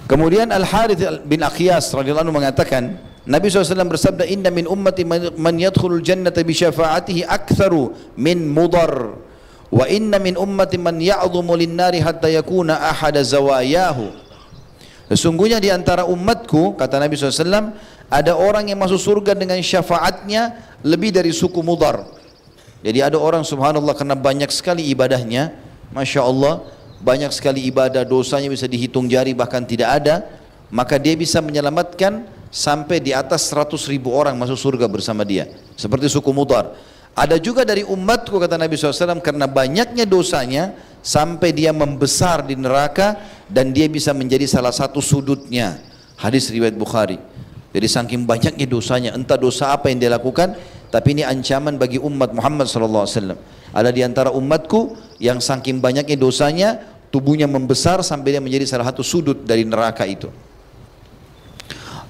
Kemudian Al-Harith bin Aqyas radhiyallahu anhu mengatakan, Nabi SAW bersabda, inna min ummati man yadkhulul jannata bi syafa'atihi aktsaru min mudar, wa inna min ummati man ya'dhumu lin-nari hatta yakuna ahada zawayahu. Sesungguhnya di antara umatku, kata Nabi SAW, ada orang yang masuk surga dengan syafaatnya lebih dari suku Mudar. Jadi ada orang subhanallah karena banyak sekali ibadahnya, Masya Allah, banyak sekali ibadah, dosanya bisa dihitung jari bahkan tidak ada, maka dia bisa menyelamatkan sampai di atas 100.000 orang masuk surga bersama dia, seperti suku Mudar. Ada juga dari umatku kata Nabi SAW, karena banyaknya dosanya sampai dia membesar di neraka dan dia bisa menjadi salah satu sudutnya. Hadis riwayat Bukhari. Jadi saking banyaknya dosanya, entah dosa apa yang dia lakukan, tapi ini ancaman bagi umat Muhammad SAW. Ada di antara umatku yang saking banyaknya dosanya, tubuhnya membesar sampai dia menjadi salah satu sudut dari neraka itu.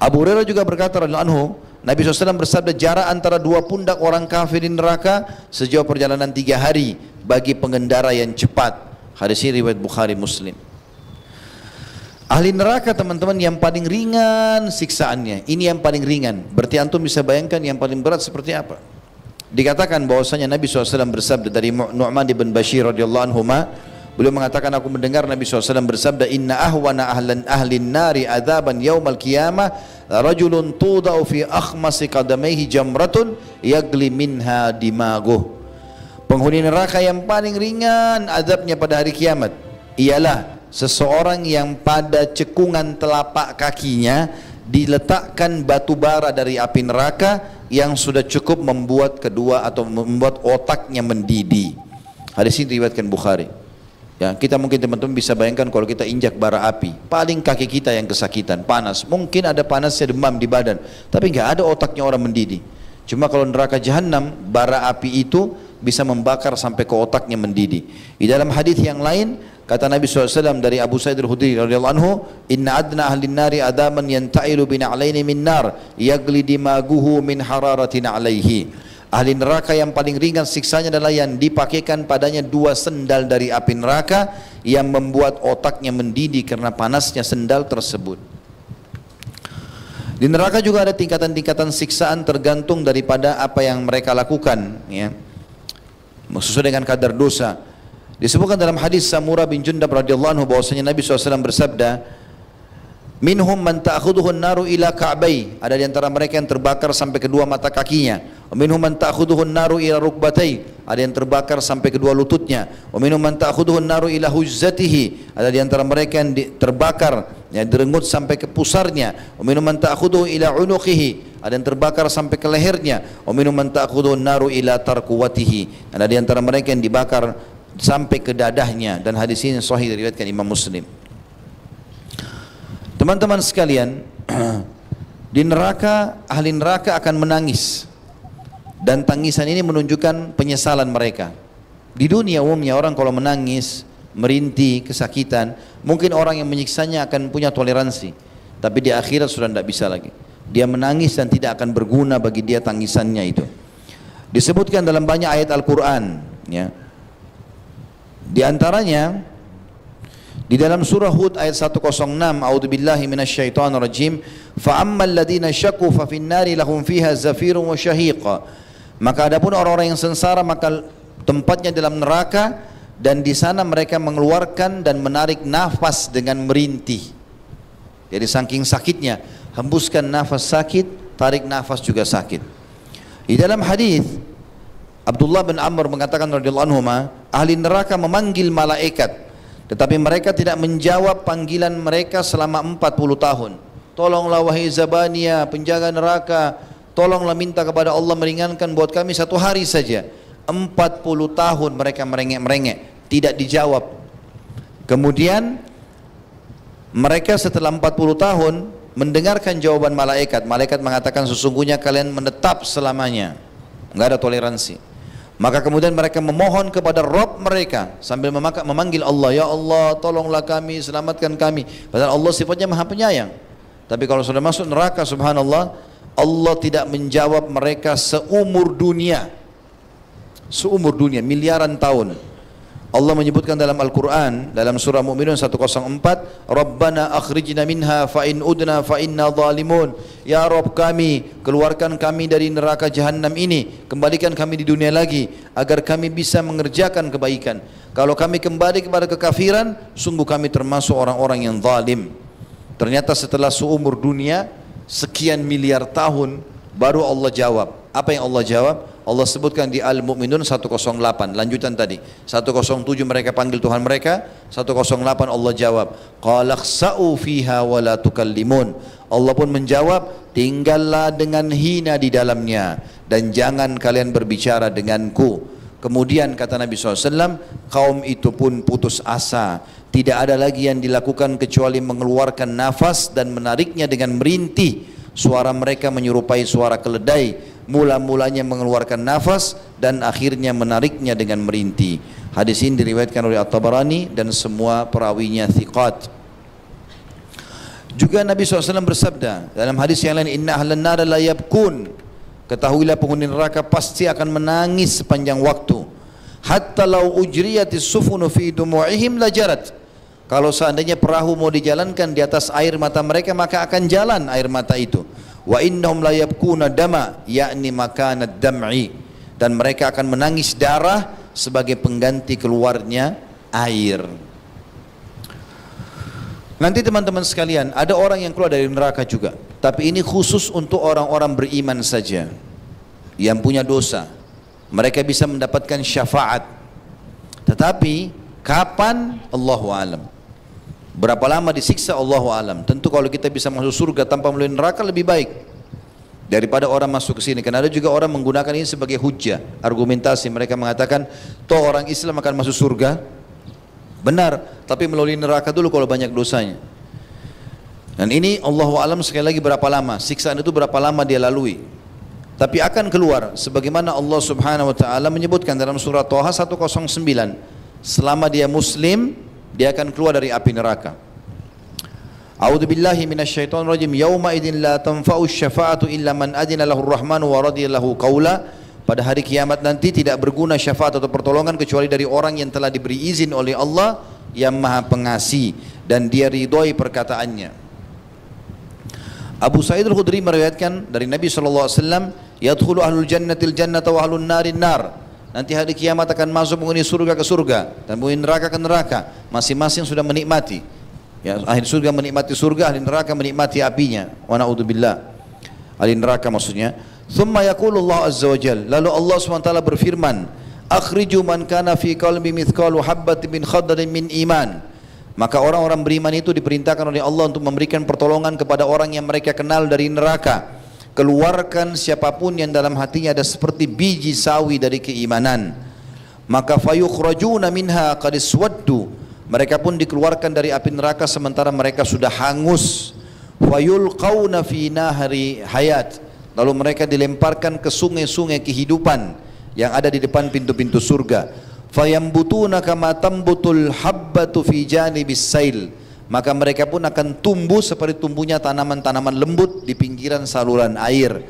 Abu Hurairah juga berkata radhiyallahu anhu, Nabi SAW bersabda, jarak antara dua pundak orang kafir di neraka sejauh perjalanan 3 hari bagi pengendara yang cepat. Hadis ini riwayat Bukhari Muslim. Ahli neraka teman-teman yang paling ringan siksaannya, ini yang paling ringan. Berarti antum bisa bayangkan yang paling berat seperti apa. Dikatakan bahwasanya Nabi SAW bersabda dari Nu'man bin Bashir radhiyallahu anhu, beliau mengatakan, aku mendengar Nabi SAW bersabda, inna ahwana ahlin nari adzaban yaumal qiyamah rajulun tudau fi akhmasi qadamaihi jamratun yagli minha dimaguh. Penghuni neraka yang paling ringan azabnya pada hari kiamat ialah seseorang yang pada cekungan telapak kakinya diletakkan batu bara dari api neraka yang sudah cukup membuat membuat otaknya mendidih. Hadis ini diriwayatkan Bukhari. Ya, kita mungkin teman-teman bisa bayangkan kalau kita injak bara api, paling kaki kita yang kesakitan, panas. Mungkin ada panasnya, demam di badan, tapi nggak ada otaknya orang mendidih. Cuma kalau neraka jahanam, bara api itu bisa membakar sampai ke otaknya mendidih. Di dalam hadis yang lain, kata Nabi SAW dari Abu Sa'id Al-Khudri radhiyallahu anhu, inna adna ahlin nari adaman yanta'ilu bina'alaini min nar yagli dimaguhu min hararatin alaihi. Ahli neraka yang paling ringan siksanya adalah yang dipakaikan padanya 2 sendal dari api neraka yang membuat otaknya mendidih karena panasnya sendal tersebut. Di neraka juga ada tingkatan-tingkatan siksaan tergantung daripada apa yang mereka lakukan, ya, sesuai dengan kadar dosa. Disebutkan dalam hadis Samurah bin Jundab radhiyallahu anhu bahwasanya Nabi SAW bersabda, minhum man ta'khudhuhu an-naru ila ka'bai, ada di antara mereka yang terbakar sampai kedua mata kakinya. Wa minhum man ta'khudhuhu an-naru ila rukbatai, ada yang terbakar sampai kedua lututnya. Wa minhum man ta'khudhuhu an-naru ila hujzatihi, ada di antara mereka yang terbakar, yang direnggut sampai ke pusarnya. Wa minhum man ta'khudhuhu ila unuqihi, ada yang terbakar sampai ke lehernya. Wa minhum man ta'khudhuhu an-naru ila tarquwatihi, ada di antara mereka yang dibakar sampai ke dadahnya. Dan hadis ini sahih diriwayatkan Imam Muslim. Teman-teman sekalian, di neraka, ahli neraka akan menangis, dan tangisan ini menunjukkan penyesalan mereka. Di dunia umumnya orang kalau menangis, merintih, kesakitan, mungkin orang yang menyiksanya akan punya toleransi, tapi di akhirat sudah tidak bisa lagi. Dia menangis dan tidak akan berguna bagi dia tangisannya itu. Disebutkan dalam banyak ayat Al-Quran, ya. Di antaranya di dalam surah Hud ayat 106, A'udzubillahi minasyaitonirrajim, fa'ammal ladzina syaqu fa fin nari lahum fiha zafirun wa syahiqa. Maka adapun orang-orang yang sengsara maka tempatnya dalam neraka, dan di sana mereka mengeluarkan dan menarik nafas dengan merintih. Jadi saking sakitnya, hembuskan nafas sakit, tarik nafas juga sakit. Di dalam hadis Abdullah bin Amr mengatakan radhiyallahu anhu, ahli neraka memanggil malaikat, tetapi mereka tidak menjawab panggilan mereka selama 40 tahun. Tolonglah wahai Zabaniya, penjaga neraka, tolonglah minta kepada Allah meringankan buat kami 1 hari saja. 40 tahun mereka merengek-merengek, tidak dijawab. Kemudian mereka setelah 40 tahun mendengarkan jawaban malaikat. Malaikat mengatakan sesungguhnya kalian menetap selamanya, nggak ada toleransi. Maka kemudian mereka memohon kepada Rabb mereka sambil memanggil Allah, ya Allah tolonglah kami, selamatkan kami. Padahal Allah sifatnya maha penyayang. Tapi kalau sudah masuk neraka, subhanallah, Allah tidak menjawab mereka seumur dunia. Seumur dunia, miliaran tahun. Allah menyebutkan dalam Al-Quran, dalam surah Mu'minun 104, Rabbana akhrijna minha fa in udna fa inna zalimun. Ya Rabb kami, keluarkan kami dari neraka jahanam ini, kembalikan kami di dunia lagi agar kami bisa mengerjakan kebaikan. Kalau kami kembali kepada kekafiran, sungguh kami termasuk orang-orang yang zalim. Ternyata setelah seumur dunia, sekian miliar tahun, baru Allah jawab. Apa yang Allah jawab? Allah sebutkan di Al-Mu'minun 108, lanjutan tadi. 107 mereka panggil Tuhan mereka, 108 Allah jawab, qala khsa'u fiha wa la tukallimun. Allah pun menjawab, tinggallah dengan hina di dalamnya dan jangan kalian berbicara denganku. Kemudian kata Nabi SAW, kaum itu pun putus asa. Tidak ada lagi yang dilakukan kecuali mengeluarkan nafas dan menariknya dengan merintih. Suara mereka menyerupai suara keledai. Mula-mulanya mengeluarkan nafas dan akhirnya menariknya dengan merintih. Hadis ini diriwayatkan oleh At-Tabarani dan semua perawinya thiqat. Juga Nabi SAW bersabda dalam hadis yang lain, inna ahlan nar la yabkun. Ketahuilah penghuni neraka pasti akan menangis sepanjang waktu. Hatta law ujriyatis sufunu fi dumu'ihim lajarat. Kalau seandainya perahu mau dijalankan di atas air mata mereka, maka akan jalan air mata itu. Wa innahum la yabkuna dama, yakni makanad dam'i, dan mereka akan menangis darah sebagai pengganti keluarnya air. Nanti teman-teman sekalian, ada orang yang keluar dari neraka juga, tapi ini khusus untuk orang-orang beriman saja yang punya dosa. Mereka bisa mendapatkan syafaat. Tetapi kapan? Allahu a'lam. Berapa lama disiksa? Allahu a'lam. Tentu kalau kita bisa masuk surga tanpa melalui neraka lebih baik daripada orang masuk ke sini. Karena ada juga orang menggunakan ini sebagai hujjah, argumentasi. Mereka mengatakan, toh orang Islam akan masuk surga. Benar, tapi melalui neraka dulu kalau banyak dosanya. Dan ini Allahu a'lam sekali lagi berapa lama, siksaan itu berapa lama dia lalui. Tapi akan keluar sebagaimana Allah Subhanahu wa taala menyebutkan dalam surah Thaha 109. Selama dia muslim, dia akan keluar dari api neraka. A'udzubillahi minasyaitonirrajim. Yauma idzin la tanfa'u syafa'atu illa man adzina lahu ar-rahmanu wa radiya lahu qaula. Pada hari kiamat nanti tidak berguna syafaat atau pertolongan kecuali dari orang yang telah diberi izin oleh Allah yang Maha Pengasih dan dia ridhoi perkataannya. Abu Sa'id Al-Khudri meriwayatkan dari Nabi sallallahu alaihi wasallam, yadkhulu ahlul jannatil jannata wa ahlun narin nar. Nanti hari kiamat akan masuk penghuni surga ke surga dan penghuni neraka ke neraka. Masing-masing sudah menikmati. Ya, ahli surga menikmati surga, ahli neraka menikmati apinya. Wa na'udzubillah. Ahli neraka maksudnya. Thumma yaqulu Allah azza wa jalla. Lalu Allah SWT berfirman, akhriju man kana fi qalbi mithqalu habbatin min khardalin min iman. Maka orang-orang beriman itu diperintahkan oleh Allah untuk memberikan pertolongan kepada orang yang mereka kenal dari neraka. Keluarkan siapapun yang dalam hatinya ada seperti biji sawi dari keimanan. Maka fayukhrajuna minha qad iswaddu. Mereka pun dikeluarkan dari api neraka sementara mereka sudah hangus. Fayulqauna fi nahri hayat. Lalu mereka dilemparkan ke sungai-sungai kehidupan yang ada di depan pintu-pintu surga. Fayambutuna kama tambutul habbatu fi janibis sail. maka mereka pun akan tumbuh seperti tumbuhnya tanaman-tanaman lembut di pinggiran saluran air.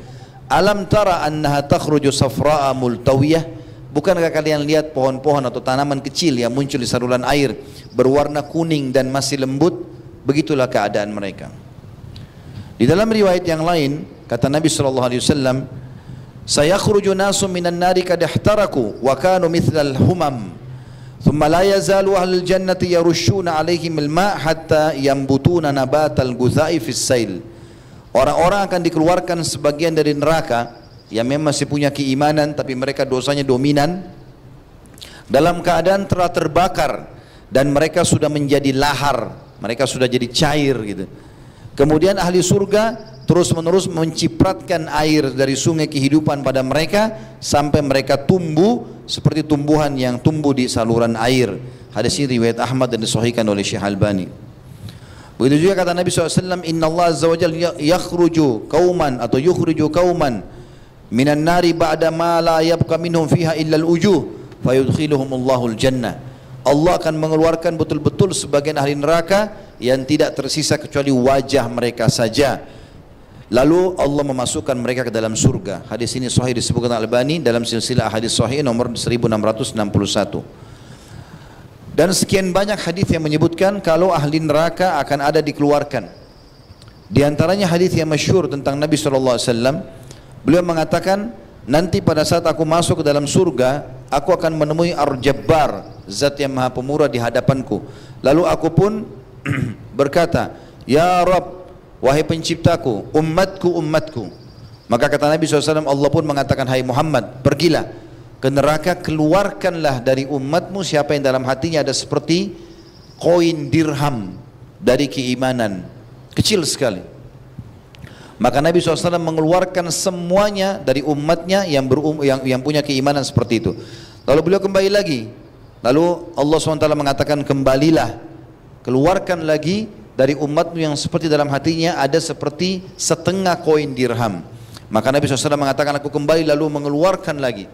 Alam tara annaha takhruju safra'a multawiyah, bukankah kalian lihat pohon-pohon atau tanaman kecil yang muncul di saluran air berwarna kuning dan masih lembut? Begitulah keadaan mereka. Di dalam riwayat yang lain kata Nabi sallallahu alaihi wasallam, sayakhruju nasu minan nari kad ihtaraku wa kanu mithlal humam thumma la yazalu ahlul jannati yarushuna alaihim al-ma' hatta yambutuna nabatal guthai fis sail. Orang-orang akan dikeluarkan sebagian dari neraka yang memang masih punya keimanan tapi mereka dosanya dominan, dalam keadaan telah terbakar dan mereka sudah menjadi lahar, mereka sudah jadi cair gitu. Kemudian ahli surga terus menerus mencipratkan air dari sungai kehidupan pada mereka sampai mereka tumbuh seperti tumbuhan yang tumbuh di saluran air. Hadis ini riwayat Ahmad dan disahihkan oleh Syekh Albani. Begitu juga kata Nabi SAW, Inna Allah Azza wa Jalla yakhruju kauman atau yukhriju kauman minan nari ba'da ma la yabqa minhum fiha illa al-ujuh fayudkhiluhumullahu al-jannah. Allah akan mengeluarkan betul-betul sebagian ahli neraka yang tidak tersisa kecuali wajah mereka saja. Lalu Allah memasukkan mereka ke dalam surga. Hadis ini sahih disebutkan Al-Albani dalam silsilah hadis sahih nomor 1661. Dan sekian banyak hadis yang menyebutkan kalau ahli neraka akan ada dikeluarkan. Di antaranya hadis yang masyhur tentang Nabi SAW. Beliau mengatakan, nanti pada saat aku masuk ke dalam surga, aku akan menemui Ar-Jabbar, zat yang maha pemurah di hadapanku. Lalu aku pun berkata, Ya Rabb, wahai penciptaku, umatku, umatku. Maka kata Nabi SAW, Allah pun mengatakan, hai Muhammad, pergilah ke neraka, keluarkanlah dari umatmu siapa yang dalam hatinya ada seperti koin dirham dari keimanan, kecil sekali. Maka Nabi SAW mengeluarkan semuanya dari umatnya yang punya keimanan seperti itu. Lalu beliau kembali lagi. Lalu Allah SWT mengatakan, kembalilah, keluarkan lagi dari umatmu yang seperti dalam hatinya ada seperti setengah koin dirham. Maka Nabi SAW mengatakan, aku kembali lalu mengeluarkan lagi.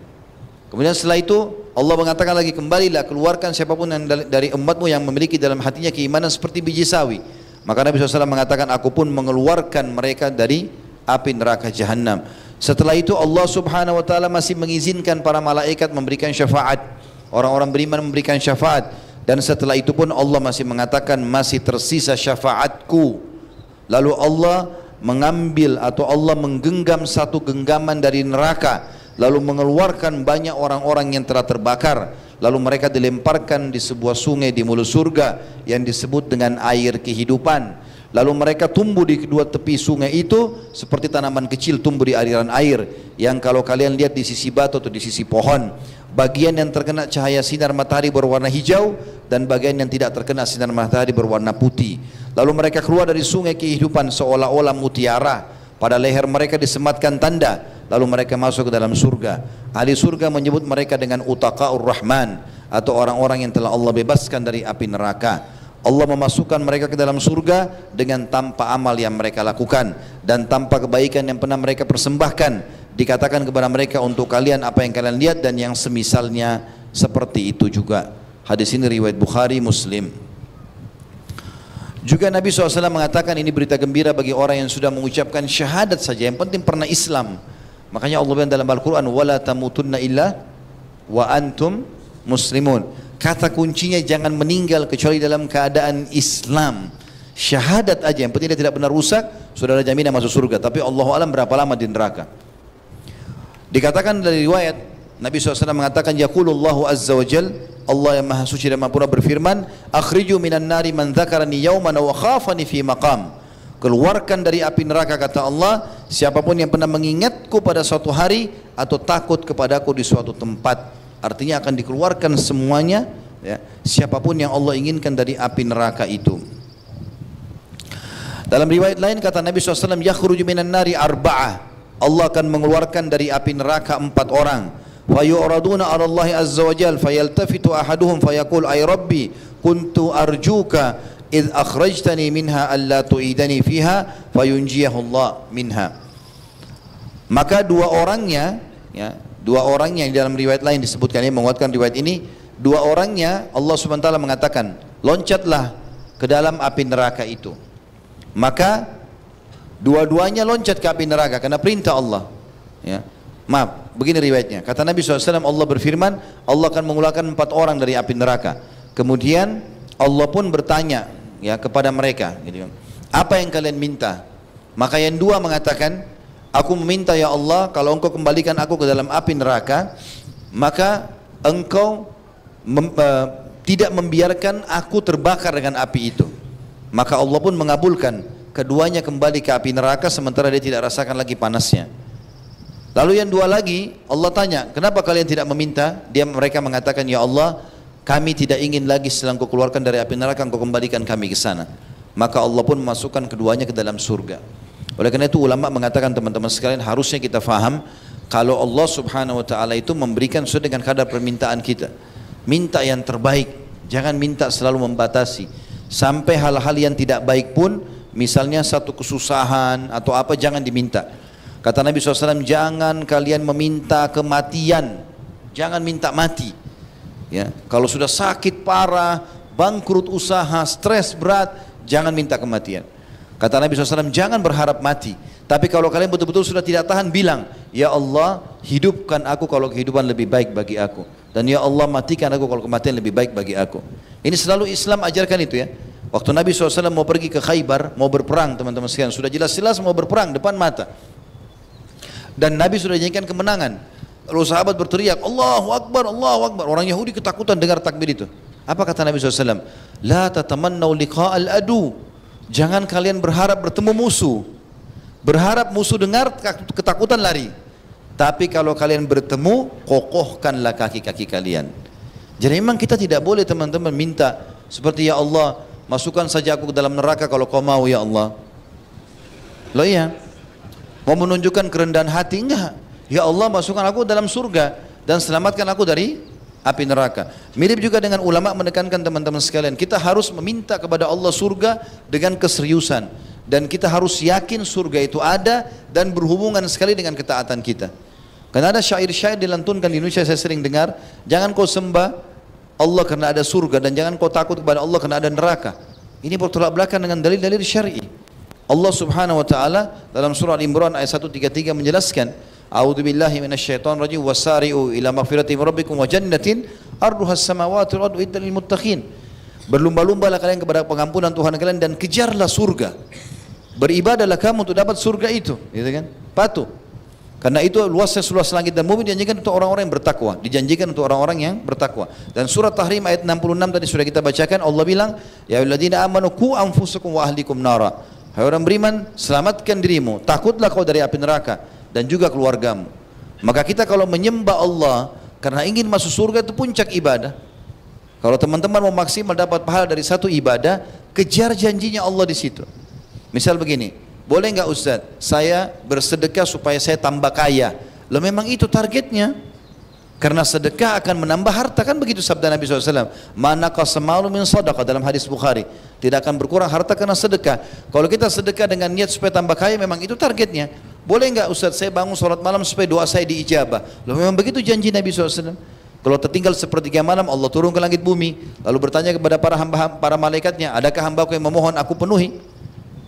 Kemudian setelah itu Allah mengatakan lagi, kembalilah, keluarkan siapapun yang dari umatmu yang memiliki dalam hatinya keimanan seperti biji sawi. Maka Nabi SAW mengatakan, aku pun mengeluarkan mereka dari api neraka Jahannam. Setelah itu Allah Subhanahu wa taala masih mengizinkan para malaikat memberikan syafaat. Orang-orang beriman memberikan syafaat. Dan setelah itu pun Allah masih mengatakan, masih tersisa syafaatku. Lalu Allah mengambil atau Allah menggenggam satu genggaman dari neraka, lalu mengeluarkan banyak orang-orang yang telah terbakar. Lalu mereka dilemparkan di sebuah sungai di mulut surga yang disebut dengan air kehidupan. Lalu mereka tumbuh di kedua tepi sungai itu seperti tanaman kecil tumbuh di aliran air, yang kalau kalian lihat di sisi batu atau di sisi pohon, bagian yang terkena cahaya sinar matahari berwarna hijau dan bagian yang tidak terkena sinar matahari berwarna putih. Lalu mereka keluar dari sungai kehidupan seolah-olah mutiara, pada leher mereka disematkan tanda, lalu mereka masuk ke dalam surga. Ahli surga menyebut mereka dengan utaqaur rahman, atau orang-orang yang telah Allah bebaskan dari api neraka. Allah memasukkan mereka ke dalam surga dengan tanpa amal yang mereka lakukan dan tanpa kebaikan yang pernah mereka persembahkan. Dikatakan kepada mereka, untuk kalian apa yang kalian lihat dan yang semisalnya seperti itu juga. Hadis ini riwayat Bukhari, Muslim. Juga Nabi SAW mengatakan, ini berita gembira bagi orang yang sudah mengucapkan syahadat saja, yang penting pernah Islam. Makanya Allah bilang dalam Al-Quran, wala tamutunna illa wa antum muslimun. Kata kuncinya jangan meninggal kecuali dalam keadaan Islam. Syahadat aja, yang penting dia tidak benar rusak, sudah ada jaminan masuk surga. Tapi Allahu a'lam berapa lama di neraka. Dikatakan dari riwayat, Nabi SAW mengatakan, yaqulullahu azza wa jal, Allah yang maha suci dan maha pura berfirman, akhriju minan nari man dzakarani yawman wa khafani fi maqam. Keluarkan dari api neraka, kata Allah, siapapun yang pernah mengingatku pada suatu hari atau takut kepadaku di suatu tempat. Artinya akan dikeluarkan semuanya, ya, siapapun yang Allah inginkan dari api neraka itu. Dalam riwayat lain kata Nabi SAW, yakhruju minan nari arba'ah, Allah akan mengeluarkan dari api neraka 4 orang. Fayu'raduna 'ala Allah azza wa jalla fayaltafitu ahaduhum fayaqul ay rabbi kuntu arjuka id akhrajtani minha alla tu'idani fiha fayunjiyahu Allah minha. Maka dua orangnya, ya, dua orangnya yang dalam riwayat lain disebutkan, ini menguatkan riwayat ini, dua orangnya Allah SWT mengatakan, loncatlah ke dalam api neraka itu. Maka dua-duanya loncat ke api neraka karena perintah Allah. Ya. Maaf, begini riwayatnya. Kata Nabi SAW, Allah berfirman, Allah akan mengeluarkan 4 orang dari api neraka. Kemudian Allah pun bertanya ya kepada mereka, gitu. Apa yang kalian minta? Maka yang dua mengatakan, aku meminta ya Allah, kalau engkau kembalikan aku ke dalam api neraka, maka engkau tidak membiarkan aku terbakar dengan api itu. Maka Allah pun mengabulkan, keduanya kembali ke api neraka sementara dia tidak rasakan lagi panasnya. Lalu yang dua lagi, Allah tanya, kenapa kalian tidak meminta? Mereka mengatakan, ya Allah, kami tidak ingin lagi setelah engkau keluarkan dari api neraka, engkau kembalikan kami ke sana. Maka Allah pun memasukkan keduanya ke dalam surga. Oleh karena itu ulama mengatakan, teman-teman sekalian, harusnya kita faham kalau Allah subhanahu wa ta'ala itu memberikan sesuai dengan kadar permintaan kita. Minta yang terbaik, jangan minta selalu membatasi. Sampai hal-hal yang tidak baik pun, misalnya satu kesusahan atau apa, jangan diminta. Kata Nabi SAW, jangan kalian meminta kematian, jangan minta mati. Ya, kalau sudah sakit parah, bangkrut usaha, stres berat, jangan minta kematian. Kata Nabi SAW, jangan berharap mati. Tapi kalau kalian betul-betul sudah tidak tahan, bilang, ya Allah, hidupkan aku kalau kehidupan lebih baik bagi aku. Dan ya Allah, matikan aku kalau kematian lebih baik bagi aku. Ini selalu Islam ajarkan itu ya. Waktu Nabi SAW mau pergi ke Khaybar, mau berperang, teman-teman sekalian, sudah jelas-jelas mau berperang depan mata. Dan Nabi sudah janjikan kemenangan. Lalu sahabat berteriak, Allahu Akbar, Allahu Akbar. Orang Yahudi ketakutan dengar takbir itu. Apa kata Nabi SAW? La tatamannau liqa'al adu. Jangan kalian berharap bertemu musuh. Berharap musuh dengar, ketakutan lari. Tapi kalau kalian bertemu, kokohkanlah kaki-kaki kalian. Jadi memang kita tidak boleh teman-teman minta seperti, ya Allah, masukkan saja aku ke dalam neraka kalau kau mau ya Allah. Loh iya. Mau menunjukkan kerendahan hati? Enggak. Ya Allah, masukkan aku dalam surga dan selamatkan aku dari api neraka. Mirip juga dengan ulama menekankan teman-teman sekalian, kita harus meminta kepada Allah surga dengan keseriusan, dan kita harus yakin surga itu ada dan berhubungan sekali dengan ketaatan kita. Karena ada syair-syair dilantunkan di Indonesia, saya sering dengar, jangan kau sembah Allah karena ada surga, dan jangan kau takut kepada Allah karena ada neraka. Ini bertolak belakang dengan dalil-dalil syar'i. Allah subhanahu wa ta'ala dalam surah Al-Imran ayat 133 menjelaskan, A'udzu billahi minasyaitonir rajim, wasari'u ila maghfirati min rabbikum wa jannatin arduhas samawati wal ardu iddat lil muttaqin. Berlumba-lumbalah kalian kepada pengampunan Tuhan kalian dan kejarlah surga. Beribadahlah kamu untuk dapat surga itu, gitu kan? Patuh. Karena itu luasnya seluas langit dan bumi, dijanjikan untuk orang-orang yang bertakwa, dijanjikan untuk orang-orang yang bertakwa. Dan surat Tahrim ayat 66 tadi sudah kita bacakan, Allah bilang, ya ayyuhalladzina amanu qu anfusakum wa ahlikum nara. Hai orang beriman, selamatkan dirimu, takutlah kau dari api neraka dan juga keluargamu. Maka kita kalau menyembah Allah karena ingin masuk surga, itu puncak ibadah. Kalau teman-teman mau maksimal dapat pahala dari satu ibadah, kejar janjinya Allah di situ. Misal begini, boleh nggak Ustaz, saya bersedekah supaya saya tambah kaya. Loh memang itu targetnya. Karena sedekah akan menambah harta, kan begitu sabda Nabi SAW. Manaqasa malu min sadaqah, dalam hadis Bukhari. Tidak akan berkurang harta karena sedekah. Kalau kita sedekah dengan niat supaya tambah kaya, memang itu targetnya. Boleh nggak Ustaz, saya bangun sholat malam supaya doa saya diijabah. Loh memang begitu janji Nabi SAW. Kalau tertinggal sepertiga malam, Allah turun ke langit bumi, lalu bertanya kepada para malaikatnya, adakah hambaku yang memohon aku penuhi?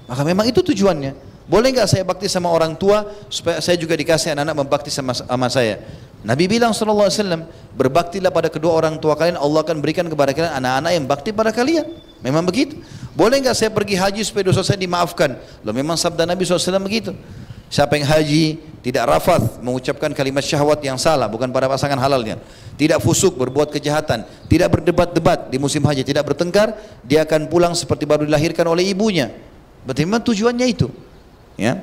Maka memang itu tujuannya. Boleh nggak saya bakti sama orang tua supaya saya juga dikasih anak-anak membakti sama saya? Nabi bilang SAW, berbaktilah pada kedua orang tua kalian, Allah akan berikan kepada kalian anak-anak yang bakti pada kalian. Memang begitu. Boleh nggak saya pergi haji supaya dosa saya dimaafkan? Loh memang sabda Nabi SAW begitu. Siapa yang haji tidak rafath, mengucapkan kalimat syahwat yang salah, bukan pada pasangan halalnya, tidak fusuk, berbuat kejahatan, tidak berdebat-debat di musim haji, tidak bertengkar, dia akan pulang seperti baru dilahirkan oleh ibunya. Berarti memang tujuannya itu. Ya.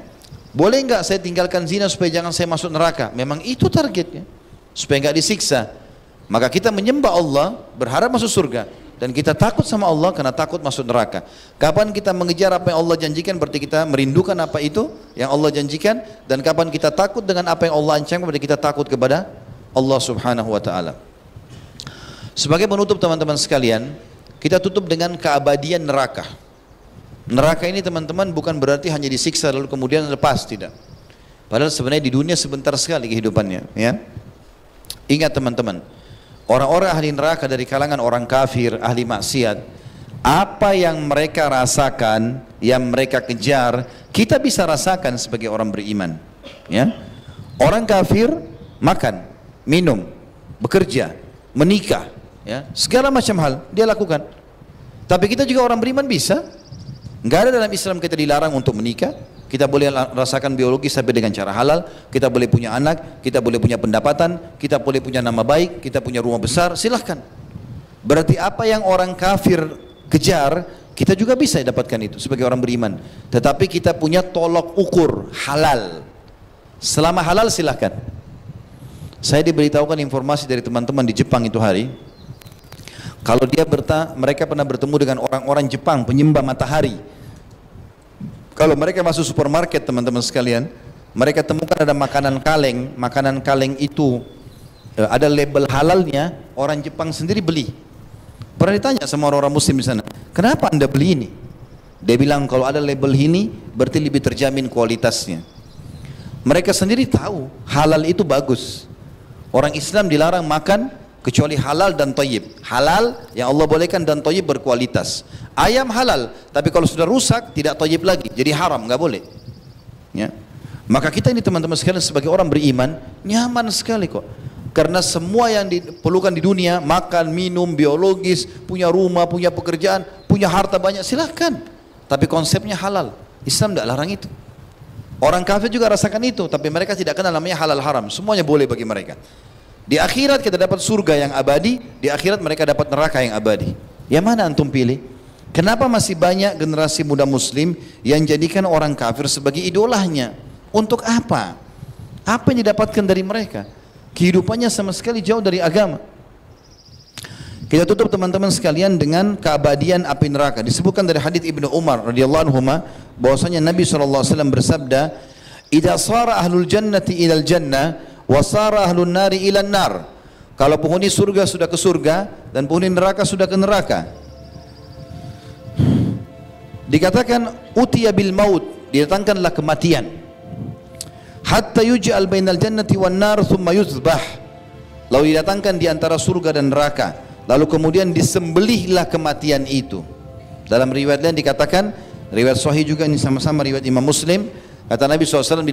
Boleh nggak saya tinggalkan zina supaya jangan saya masuk neraka? Memang itu targetnya, supaya nggak disiksa. Maka kita menyembah Allah, berharap masuk surga, dan kita takut sama Allah karena takut masuk neraka. Kapan kita mengejar apa yang Allah janjikan, berarti kita merindukan apa itu yang Allah janjikan. Dan kapan kita takut dengan apa yang Allah ancam, berarti kita takut kepada Allah subhanahu wa ta'ala. Sebagai penutup teman-teman sekalian, kita tutup dengan keabadian neraka. Neraka ini teman-teman bukan berarti hanya disiksa lalu kemudian lepas, tidak. Padahal sebenarnya di dunia sebentar sekali kehidupannya, ya. Ingat teman-teman, orang-orang ahli neraka dari kalangan orang kafir, ahli maksiat, Apa yang mereka rasakan, yang mereka kejar, kita bisa rasakan sebagai orang beriman. Ya, orang kafir makan, minum, bekerja, menikah, ya, segala macam hal dia lakukan. Tapi kita juga orang beriman bisa. Nggak ada dalam Islam kita dilarang untuk menikah. Kita boleh rasakan biologis sampai dengan cara halal. Kita boleh punya anak, kita boleh punya pendapatan, kita boleh punya nama baik, kita punya rumah besar, silahkan. Berarti apa yang orang kafir kejar, kita juga bisa dapatkan itu sebagai orang beriman. Tetapi kita punya tolok ukur halal. Selama halal silahkan. Saya diberitahukan informasi dari teman-teman di Jepang itu hari, kalau mereka pernah bertemu dengan orang-orang Jepang penyembah matahari. Kalau mereka masuk supermarket, teman-teman sekalian, mereka temukan ada makanan kaleng. Makanan kaleng itu ada label halalnya, orang Jepang sendiri beli. Pernah ditanya sama orang-orang muslim di sana, kenapa anda beli ini? Dia bilang kalau ada label ini berarti lebih terjamin kualitasnya. Mereka sendiri tahu halal itu bagus. Orang Islam dilarang makan kecuali halal dan thayyib. Halal yang Allah bolehkan dan thayyib berkualitas. Ayam halal, tapi kalau sudah rusak tidak thayyib lagi, jadi haram, nggak boleh. Ya. Maka kita ini teman-teman sekalian sebagai orang beriman nyaman sekali kok. Karena semua yang diperlukan di dunia, makan, minum, biologis, punya rumah, punya pekerjaan, punya harta banyak, silahkan. Tapi konsepnya halal. Islam tidak larang itu. Orang kafir juga rasakan itu, tapi mereka tidak kenal namanya halal haram. Semuanya boleh bagi mereka. Di akhirat kita dapat surga yang abadi, di akhirat mereka dapat neraka yang abadi. Yang mana antum pilih? Kenapa masih banyak generasi muda muslim yang jadikan orang kafir sebagai idolanya? Untuk apa? Apa yang didapatkan dari mereka? Kehidupannya sama sekali jauh dari agama. Kita tutup teman-teman sekalian dengan keabadian api neraka. Disebutkan dari hadits Ibnu Umar radhiyallahu anhu bahwasanya Nabi SAW bersabda, "Idza sara ahlul jannati ilal jannah wa sara ahlun nari ilan nar." Kalau penghuni surga sudah ke surga dan penghuni neraka sudah ke neraka. Dikatakan utiya bil maut, didatangkanlah kematian. Hatta yuj'al bainal jannati wan nar thumma yuzbah. Lalu didatangkan di antara surga dan neraka. Lalu kemudian disembelihlah kematian itu. Dalam riwayat lain dikatakan, riwayat sahih juga ini sama-sama riwayat Imam Muslim, kata Nabi SAW,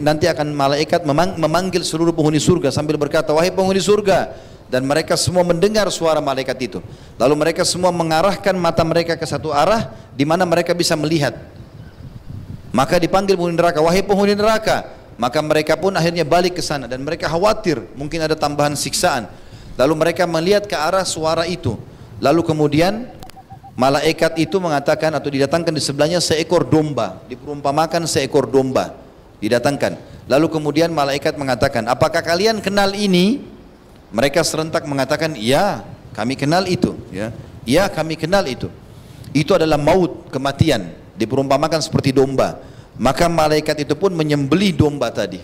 nanti akan malaikat memanggil seluruh penghuni surga sambil berkata, wahai penghuni surga. Dan mereka semua mendengar suara malaikat itu. Lalu mereka semua mengarahkan mata mereka ke satu arah di mana mereka bisa melihat. Maka dipanggil penghuni neraka, wahai penghuni neraka. Maka mereka pun akhirnya balik ke sana dan mereka khawatir mungkin ada tambahan siksaan. Lalu mereka melihat ke arah suara itu. Lalu kemudian malaikat itu mengatakan atau didatangkan di sebelahnya seekor domba, diperumpamakan seekor domba didatangkan. Lalu kemudian malaikat mengatakan, apakah kalian kenal ini? Mereka serentak mengatakan, ya kami kenal itu, ya kami kenal itu. Itu adalah maut, kematian, diperumpamakan seperti domba. Maka malaikat itu pun menyembelih domba tadi.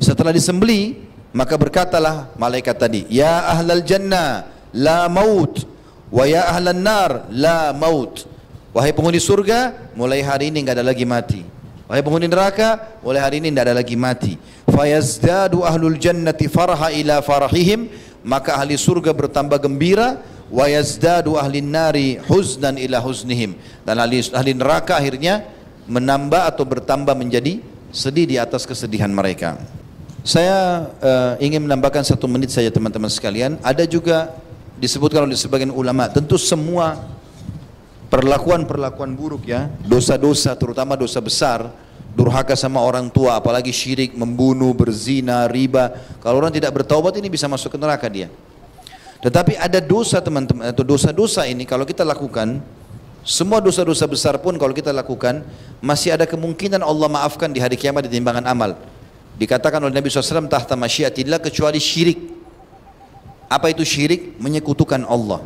Setelah disembelih, maka berkatalah malaikat tadi, ya ahlal jannah la maut, wa ya ahlan nar la maut. Wahai penghuni surga, mulai hari ini enggak ada lagi mati. Wahai penghuni neraka, mulai hari ini tidak ada lagi mati. Fayazdadu ahlul jannati farha ila farahihim, maka ahli surga bertambah gembira. Wa yazdadu ahlin nari huznan ila huznihim, dan ahli neraka akhirnya menambah atau bertambah menjadi sedih di atas kesedihan mereka. Saya ingin menambahkan 1 menit saja teman-teman sekalian. Ada juga disebutkan oleh sebagian ulama, tentu semua perlakuan-perlakuan buruk ya, dosa-dosa terutama dosa besar, durhaka sama orang tua, apalagi syirik, membunuh, berzina, riba. Kalau orang tidak bertaubat ini bisa masuk ke neraka dia. Tetapi ada dosa teman-teman, atau dosa-dosa ini kalau kita lakukan, semua dosa-dosa besar pun kalau kita lakukan, masih ada kemungkinan Allah maafkan di hari kiamat di timbangan amal. Dikatakan oleh Nabi SAW, tahta masyiatillah, kecuali syirik. Apa itu syirik? Menyekutukan Allah,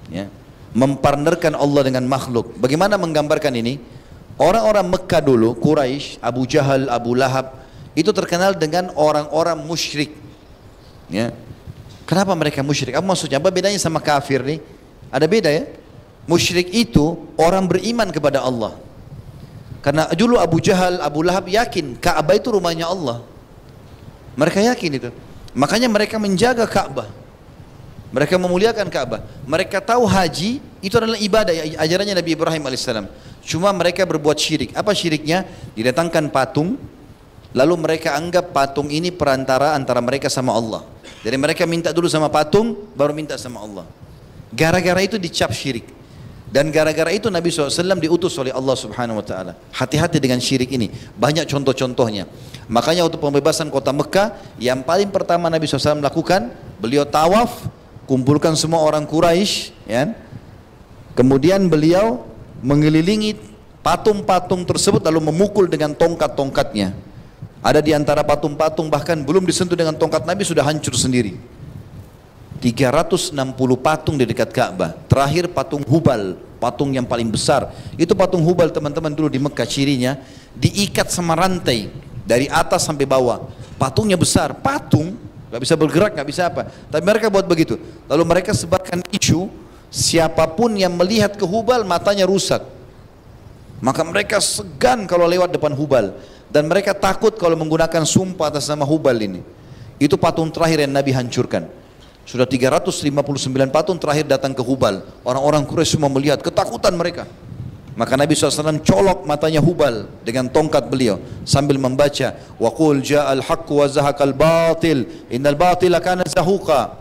ya, mempartnerkan Allah dengan makhluk. Bagaimana menggambarkan ini? Orang-orang Mekah dulu, Quraisy, Abu Jahal, Abu Lahab, itu terkenal dengan orang-orang musyrik. Ya. Kenapa mereka musyrik? Apa maksudnya? Apa bedanya sama kafir nih? Ada beda ya? Musyrik itu orang beriman kepada Allah. Karena dulu Abu Jahal, Abu Lahab yakin Ka'bah itu rumahnya Allah. Mereka yakin itu. Makanya mereka menjaga Ka'bah. Mereka memuliakan Ka'bah. Mereka tahu haji Itu adalah ibadah, ajarannya Nabi Ibrahim alaihissalam. Cuma mereka berbuat syirik. Apa syiriknya? Didatangkan patung, lalu mereka anggap patung ini perantara antara mereka sama Allah. Jadi mereka minta dulu sama patung, baru minta sama Allah. Gara-gara itu dicap syirik. Dan gara-gara itu Nabi SAW diutus oleh Allah Subhanahu Wa Taala. Hati-hati dengan syirik ini. Banyak contoh-contohnya. Makanya untuk pembebasan kota Mekah, yang paling pertama Nabi SAW lakukan, beliau tawaf, kumpulkan semua orang Quraisy, ya. Kemudian beliau mengelilingi patung-patung tersebut lalu memukul dengan tongkat-tongkatnya. Ada di antara patung-patung bahkan belum disentuh dengan tongkat Nabi sudah hancur sendiri. 360 patung di dekat Ka'bah. Terakhir patung Hubal, patung yang paling besar. Itu patung Hubal teman-teman dulu di Mekah, cirinya diikat sama rantai dari atas sampai bawah. Patungnya besar, patung nggak bisa bergerak, nggak bisa apa. Tapi mereka buat begitu. Lalu mereka sebarkan isu, siapapun yang melihat ke Hubal matanya rusak. Maka mereka segan kalau lewat depan Hubal. Dan mereka takut kalau menggunakan sumpah atas nama Hubal ini. Itu patung terakhir yang Nabi hancurkan. Sudah 359 patung terakhir datang ke Hubal. Orang-orang Quraisy semua melihat, ketakutan mereka. Maka Nabi SAW colok matanya Hubal dengan tongkat beliau sambil membaca, wa qul ja'al haqqu wa zahaqal batil innal batila kana zahuqa.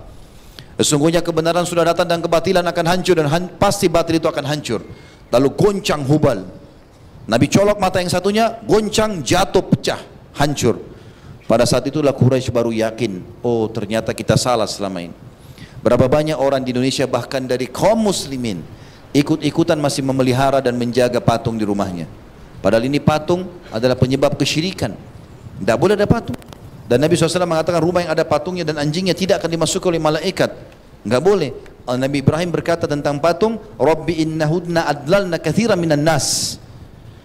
Sesungguhnya kebenaran sudah datang dan kebatilan akan hancur, dan pasti batil itu akan hancur. Lalu goncang Hubal. Nabi colok mata yang satunya, goncang, jatuh, pecah, hancur. Pada saat itulah Quraisy baru yakin, oh ternyata kita salah selama ini. Berapa banyak orang di Indonesia bahkan dari kaum muslimin ikut-ikutan masih memelihara dan menjaga patung di rumahnya. Padahal ini patung adalah penyebab kesyirikan. Tidak boleh ada patung. Dan Nabi SAW mengatakan rumah yang ada patungnya dan anjingnya tidak akan dimasuki oleh malaikat. Enggak boleh. Nabi Ibrahim berkata tentang patung, Rabbi innahudna adlalna kathiran minan nas.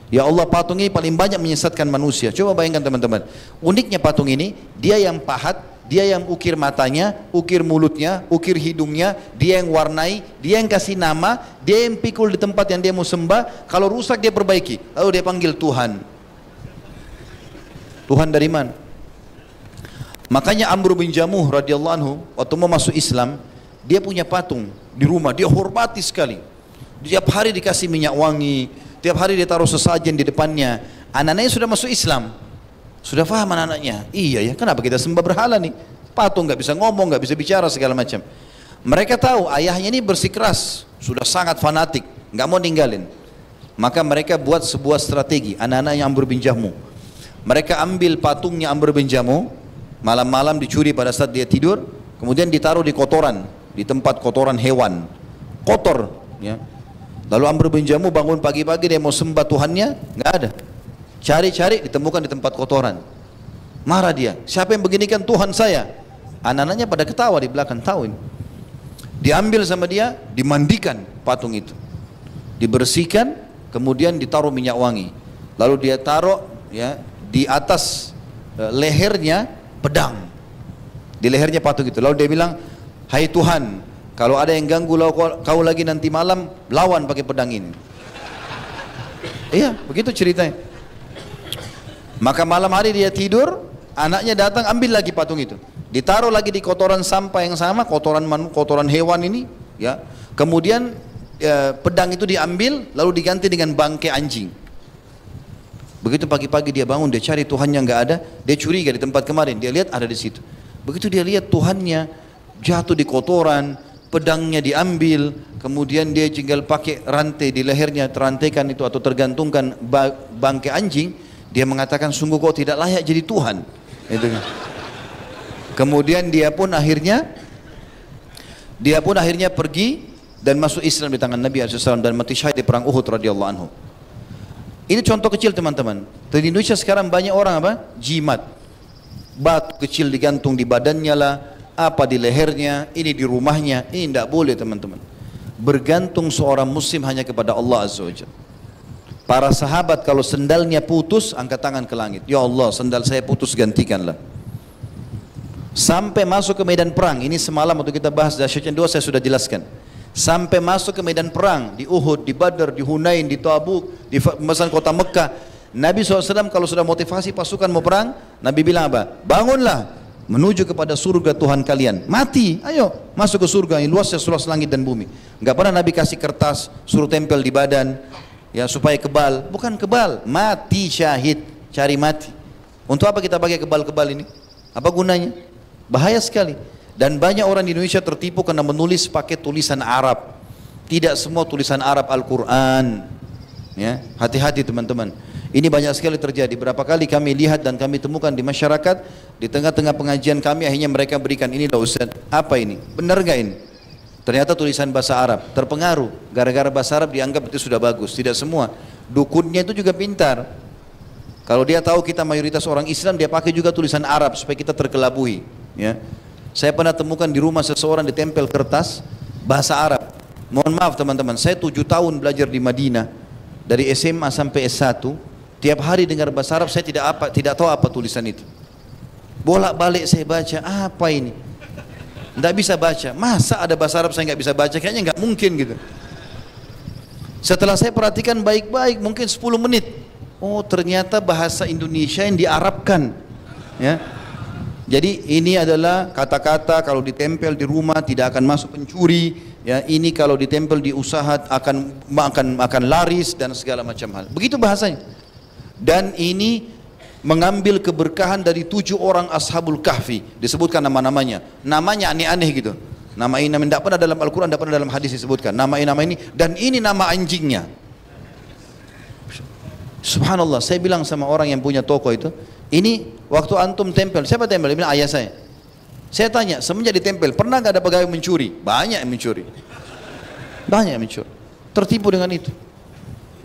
Ya Allah, patung ini paling banyak menyesatkan manusia. Coba bayangkan teman-teman. Uniknya patung ini, dia yang pahat, dia yang ukir matanya, ukir mulutnya, ukir hidungnya, dia yang warnai, dia yang kasih nama, dia yang pikul di tempat yang dia mau sembah. Kalau rusak dia perbaiki. Lalu dia panggil Tuhan. Tuhan dari mana? Makanya Amr bin Jamuh radhiyallahu anhu waktu mau masuk Islam, dia punya patung di rumah, dia hormati sekali. Tiap hari dikasih minyak wangi, tiap hari dia taruh sesajen di depannya. Anak-anaknya sudah masuk Islam, sudah paham anak-anaknya. Iya ya, kenapa kita sembah berhala nih? Patung nggak bisa ngomong, nggak bisa bicara segala macam. Mereka tahu ayahnya ini bersikeras, sudah sangat fanatik, nggak mau ninggalin. Maka mereka buat sebuah strategi. Anak-anaknya Amr bin Jamuh, mereka ambil patungnya Amr bin Jamuh, malam-malam dicuri pada saat dia tidur, kemudian ditaruh di kotoran, di tempat kotoran hewan, kotor, ya. Lalu Amr bin Jamuh bangun pagi-pagi, dia mau sembah Tuhannya, nggak ada. Cari-cari, ditemukan di tempat kotoran. Marah dia, siapa yang beginikan Tuhan saya? Anak-anaknya pada ketawa di belakang, tahu ini. Diambil sama dia, dimandikan patung itu, dibersihkan, kemudian ditaruh minyak wangi. Lalu dia taruh, ya, di atas lehernya pedang, di lehernya patung itu. Lalu dia bilang, hai Tuhan, kalau ada yang ganggu kau lagi nanti malam, lawan pakai pedang ini. Iya, begitu ceritanya. Maka malam hari dia tidur, anaknya datang ambil lagi patung itu, ditaruh lagi di kotoran sampah yang sama, kotoran hewan ini, ya. Kemudian pedang itu diambil, lalu diganti dengan bangkai anjing. Begitu pagi-pagi dia bangun, dia cari Tuhannya nggak ada, dia curiga di tempat kemarin, dia lihat ada di situ. Begitu dia lihat Tuhannya jatuh di kotoran, pedangnya diambil, kemudian dia tinggal pakai rantai di lehernya, terantaikan itu atau tergantungkan bangkai anjing. Dia mengatakan, sungguh kau tidak layak jadi Tuhan. Itu kan. Kemudian dia pun akhirnya pergi dan masuk Islam di tangan Nabi SAW dan mati syahid di perang Uhud radhiyallahu anhu. Ini contoh kecil teman-teman. Di Indonesia sekarang banyak orang apa? Jimat. Batu kecil digantung di badannya lah, apa di lehernya, ini di rumahnya. Ini tidak boleh teman-teman. Bergantung seorang muslim hanya kepada Allah Azza wa Jalla. Para sahabat kalau sendalnya putus, angkat tangan ke langit. Ya Allah, sendal saya putus, gantikanlah. Sampai masuk ke medan perang. Ini semalam waktu kita bahas dahsyatnya dua, saya sudah jelaskan. Sampai masuk ke medan perang, di Uhud, di Badr, di Hunain, di Tabuk, di pembebasan kota Mekah. Nabi SAW kalau sudah motivasi pasukan mau perang, Nabi bilang apa? Bangunlah, menuju kepada surga Tuhan kalian. Mati, ayo masuk ke surga yang luasnya seluas langit dan bumi. Enggak pernah Nabi kasih kertas suruh tempel di badan ya supaya kebal, bukan kebal, mati syahid, cari mati. Untuk apa kita pakai kebal-kebal ini? Apa gunanya? Bahaya sekali. Dan banyak orang di Indonesia tertipu karena menulis pakai tulisan Arab. Tidak semua tulisan Arab Al-Quran. Ya, hati-hati teman-teman. Ini banyak sekali terjadi. Berapa kali kami lihat dan kami temukan di masyarakat, di tengah-tengah pengajian kami akhirnya mereka berikan ini loh Ustaz, apa ini? Benar gak ini? Ternyata tulisan bahasa Arab. Terpengaruh. Gara-gara bahasa Arab dianggap itu sudah bagus. Tidak semua. Dukunnya itu juga pintar. Kalau dia tahu kita mayoritas orang Islam, dia pakai juga tulisan Arab supaya kita terkelabui. Ya. Saya pernah temukan di rumah seseorang ditempel kertas bahasa Arab. Mohon maaf teman-teman, saya 7 tahun belajar di Madinah. Dari SMA sampai S1. Tiap hari dengar bahasa Arab, saya tidak tahu apa tulisan itu. Bolak-balik saya baca, apa ini? Tidak bisa baca. Masa ada bahasa Arab saya nggak bisa baca? Kayaknya nggak mungkin gitu. Setelah saya perhatikan baik-baik, mungkin 10 menit. Oh ternyata bahasa Indonesia yang diarabkan. Ya. Jadi ini adalah kata-kata kalau ditempel di rumah tidak akan masuk pencuri. Ya, ini kalau ditempel di usaha akan laris dan segala macam hal. Begitu bahasanya. Dan ini mengambil keberkahan dari 7 orang ashabul kahfi, disebutkan nama-namanya, namanya aneh-aneh gitu, nama ini tidak pernah dalam Al-Quran, tidak pernah dalam hadis disebutkan nama ini, dan ini nama anjingnya. Subhanallah, saya bilang sama orang yang punya toko itu, ini waktu antum tempel, siapa tempel? Dia bilang ayah saya tanya, semenjak ditempel pernah gak ada pegawai mencuri? Banyak yang mencuri, tertipu dengan itu.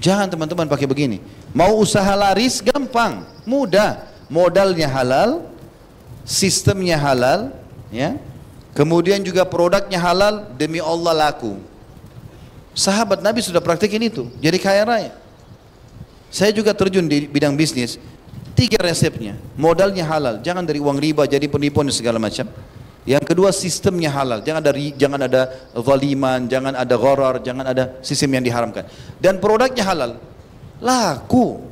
Jangan teman-teman pakai begini. Mau usaha laris gampang, mudah. Modalnya halal, sistemnya halal, ya. Kemudian juga produknya halal, demi Allah laku. Sahabat Nabi sudah praktekin itu, jadi kaya raya. Saya juga terjun di bidang bisnis. 3 resepnya, modalnya halal, jangan dari uang riba, jadi penipuan dan segala macam. Yang kedua sistemnya halal, jangan ada zaliman, jangan ada gharar, jangan ada sistem yang diharamkan. Dan produknya halal, laku,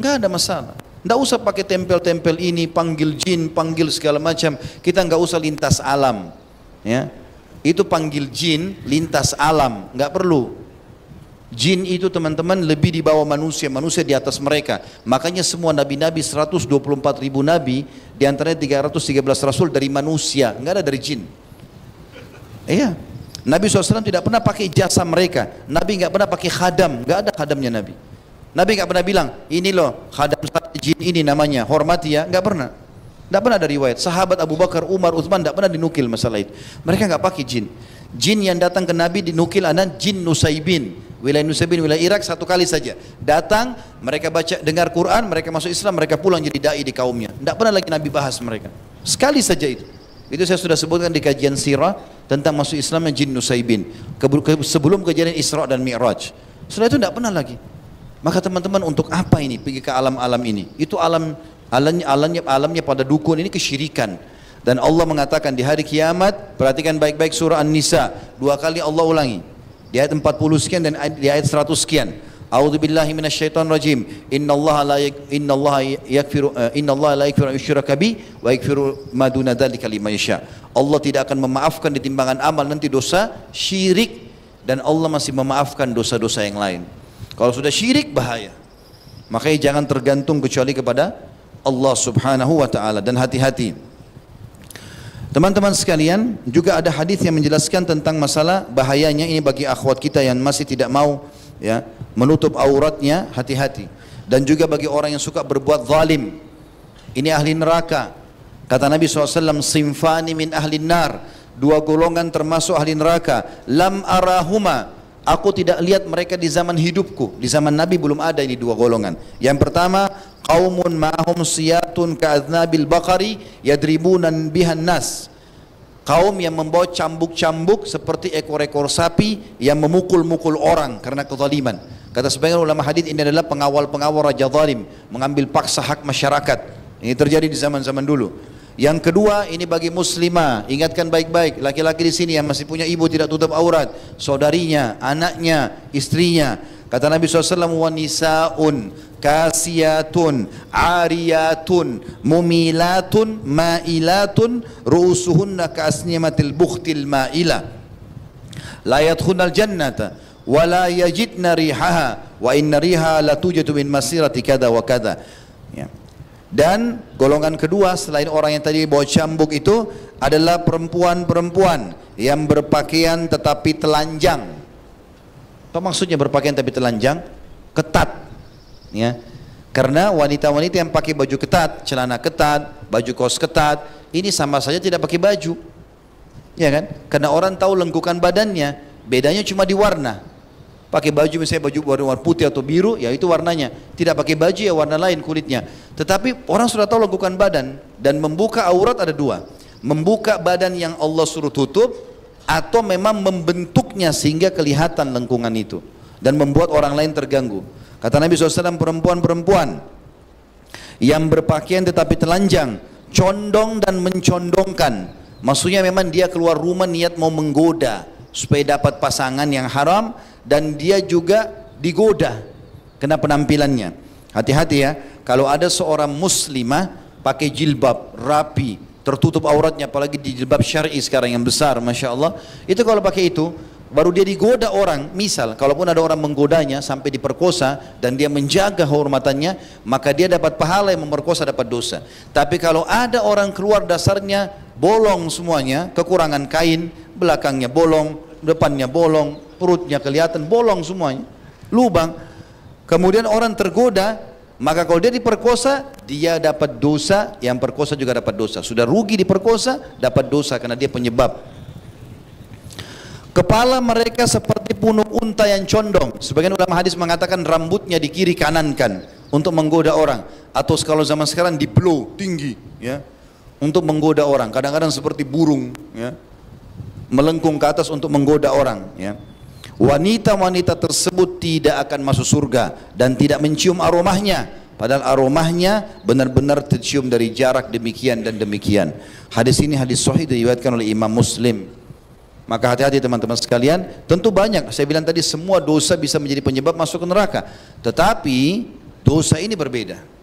nggak ada masalah. Nggak usah pakai tempel-tempel ini, panggil jin, panggil segala macam. Kita nggak usah lintas alam, ya. Itu panggil jin, lintas alam, nggak perlu. Jin itu teman-teman lebih di bawah manusia, manusia di atas mereka. Makanya semua nabi-nabi 124.000 nabi, diantaranya 313 rasul dari manusia, nggak ada dari jin. Iya, Nabi SAW tidak pernah pakai jasa mereka. Nabi nggak pernah pakai khadam, nggak ada khadamnya Nabi. Nabi nggak pernah bilang, ini loh khadam jin ini namanya, hormati ya, nggak pernah. Nggak pernah ada riwayat. Sahabat Abu Bakar, Umar, Utsman nggak pernah dinukil masalah itu. Mereka nggak pakai jin. Jin yang datang ke Nabi dinukil adalah jin Nusaybin. Wilayah Nusaybin, wilayah Irak 1 kali saja. Datang, mereka baca, dengar Quran, mereka masuk Islam, mereka pulang jadi da'i di kaumnya. Tidak pernah lagi Nabi bahas mereka. Sekali saja itu. Itu saya sudah sebutkan di kajian sirah tentang masuk Islamnya jin Nusaybin. Sebelum kejadian Isra dan Mi'raj. Setelah itu tidak pernah lagi. Maka teman-teman untuk apa ini pergi ke alam-alam ini? Itu alamnya pada dukun ini kesyirikan. Dan Allah mengatakan di hari kiamat, perhatikan baik-baik surah An-Nisa, 2 kali Allah ulangi. Di ayat 40 sekian dan di ayat 100 sekian. A'udzubillahi minasyaitonir rajim. Innallaha la yaghfiru an yushraka bi wa yaghfiru ma duna dzalika liman yasha. Allah tidak akan memaafkan di timbangan amal nanti dosa syirik, dan Allah masih memaafkan dosa-dosa yang lain. Kalau sudah syirik bahaya. Makanya jangan tergantung kecuali kepada Allah Subhanahu wa taala, dan hati-hati. Teman-teman sekalian, juga ada hadis yang menjelaskan tentang masalah bahayanya ini bagi akhwat kita yang masih tidak mau ya menutup auratnya, hati-hati. Dan juga bagi orang yang suka berbuat zalim, ini ahli neraka. Kata Nabi SAW, simfani min ahli nar, 2 golongan termasuk ahli neraka. Lam arahuma, aku tidak lihat mereka di zaman hidupku. Di zaman Nabi belum ada ini 2 golongan. Yang pertama, qaumun ma'hum siyatun ka'adnabil baqari yadribunan bihan nas. Kaum yang membawa cambuk-cambuk seperti ekor-ekor sapi yang memukul-mukul orang karena kezaliman. Kata sebagian ulama hadis, ini adalah pengawal-pengawal raja zalim, mengambil paksa hak masyarakat. Ini terjadi di zaman-zaman dulu. Yang kedua, ini bagi muslimah, ingatkan baik-baik, laki-laki di sini yang masih punya ibu tidak tutup aurat, saudarinya, anaknya, istrinya. Kata Nabi SAW, wa nisaun kasiyatun ariyatun mumilatun mailatun ru'usuhunna ka'asnimatil bukhtil ma'ilah la yadkhulnal jannata wa la yajidna rihaha wa inna riha la tujadu min masirati kada wa kada. Ya. Dan golongan kedua selain orang yang tadi bawa cambuk itu adalah perempuan-perempuan yang berpakaian tetapi telanjang. Apa maksudnya berpakaian tapi telanjang? Ketat, ya. Karena wanita-wanita yang pakai baju ketat, celana ketat, baju kaos ketat, ini sama saja tidak pakai baju, ya kan? Karena orang tahu lengkukan badannya, bedanya cuma di warna. Pakai baju misalnya baju warna putih atau biru, ya itu warnanya. Tidak pakai baju ya warna lain kulitnya. Tetapi orang sudah tahu lengkukan badan, dan membuka aurat ada dua. Membuka badan yang Allah suruh tutup, atau memang membentuknya sehingga kelihatan lengkungan itu dan membuat orang lain terganggu. Kata Nabi SAW, perempuan-perempuan yang berpakaian tetapi telanjang, condong dan mencondongkan, maksudnya memang dia keluar rumah niat mau menggoda supaya dapat pasangan yang haram, dan dia juga digoda kena penampilannya. Hati-hati ya, kalau ada seorang muslimah pakai jilbab rapi, tertutup auratnya, apalagi di jilbab syar'i sekarang yang besar, Masya Allah, itu kalau pakai itu, baru dia digoda orang, misal, kalaupun ada orang menggodanya sampai diperkosa, dan dia menjaga kehormatannya, maka dia dapat pahala, yang memerkosa dapat dosa. Tapi kalau ada orang keluar dasarnya bolong semuanya, kekurangan kain, belakangnya bolong, depannya bolong, perutnya kelihatan bolong semuanya, lubang, kemudian orang tergoda, maka kalau dia diperkosa, dia dapat dosa, yang perkosa juga dapat dosa. Sudah rugi diperkosa, dapat dosa karena dia penyebab. Kepala mereka seperti punuk unta yang condong. Sebagian ulama hadis mengatakan rambutnya di kiri kanankan untuk menggoda orang. Atau kalau zaman sekarang di blow tinggi, ya, untuk menggoda orang. Kadang-kadang seperti burung, ya, melengkung ke atas untuk menggoda orang, ya. Wanita-wanita tersebut tidak akan masuk surga dan tidak mencium aromahnya, padahal aromahnya benar-benar tercium dari jarak demikian dan demikian. Hadis ini hadis sahih diriwayatkan oleh Imam Muslim. Maka hati-hati teman-teman sekalian. Tentu banyak, saya bilang tadi semua dosa bisa menjadi penyebab masuk ke neraka, tetapi dosa ini berbeda.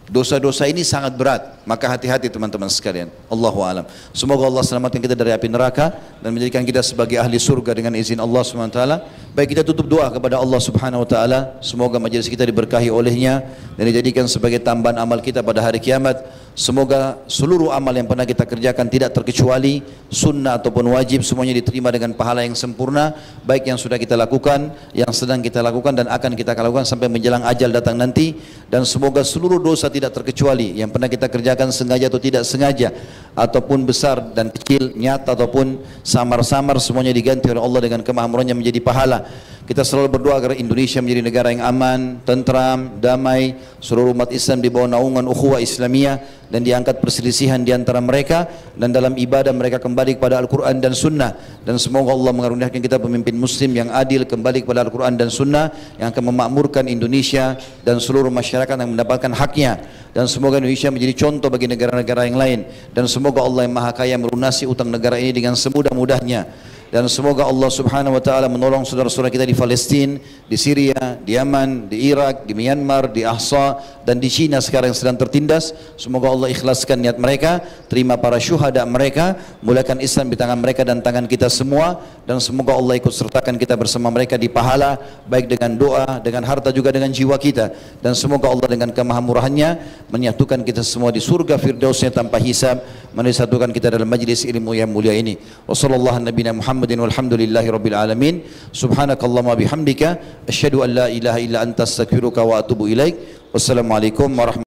Dosa-dosa ini sangat berat, maka hati-hati teman-teman sekalian. Allahu a'lam. Semoga Allah selamatkan kita dari api neraka dan menjadikan kita sebagai ahli surga dengan izin Allah Subhanahu wa taala. Baik, kita tutup doa kepada Allah Subhanahu wa taala, semoga majelis kita diberkahi olehnya dan dijadikan sebagai tambahan amal kita pada hari kiamat. Semoga seluruh amal yang pernah kita kerjakan tidak terkecuali sunnah ataupun wajib, semuanya diterima dengan pahala yang sempurna, baik yang sudah kita lakukan, yang sedang kita lakukan dan akan kita lakukan sampai menjelang ajal datang nanti. Dan semoga seluruh dosa tidak terkecuali yang pernah kita kerjakan sengaja atau tidak sengaja, ataupun besar dan kecil, nyata ataupun samar-samar, semuanya diganti oleh Allah dengan kemahamurannya menjadi pahala. Kita selalu berdoa agar Indonesia menjadi negara yang aman, tentram, damai, seluruh umat Islam di bawah naungan ukhuwah Islamiyah, dan diangkat perselisihan di antara mereka, dan dalam ibadah mereka kembali kepada Al-Quran dan Sunnah. Dan semoga Allah mengaruniakan kita pemimpin muslim yang adil, kembali kepada Al-Quran dan Sunnah, yang akan memakmurkan Indonesia dan seluruh masyarakat yang mendapatkan haknya. Dan semoga Indonesia menjadi contoh bagi negara-negara yang lain, dan semoga Allah yang Maha Kaya melunasi utang negara ini dengan semudah-mudahnya. Dan semoga Allah Subhanahu wa taala menolong saudara-saudara kita di Palestina, di Syria, di Yaman, di Irak, di Myanmar, di Ahsa, dan di China sekarang yang sedang tertindas. Semoga Allah ikhlaskan niat mereka, terima para syuhada mereka, mulakan Islam di tangan mereka dan tangan kita semua, dan semoga Allah ikut sertakan kita bersama mereka di pahala, baik dengan doa, dengan harta, juga dengan jiwa kita. Dan semoga Allah dengan kemahamurahannya menyatukan kita semua di surga firdausnya tanpa hisab, menyatukan kita dalam majlis ilmu yang mulia ini. Wassallallahu nabiyana Muhammadin walhamdulillahi rabbil alamin. Subhanakallahumma bihamdika asyhadu an la ilaha illa anta astaghfiruka wa atubu ilaik. Wassalamualaikum warahmatullahi wabarakatuh.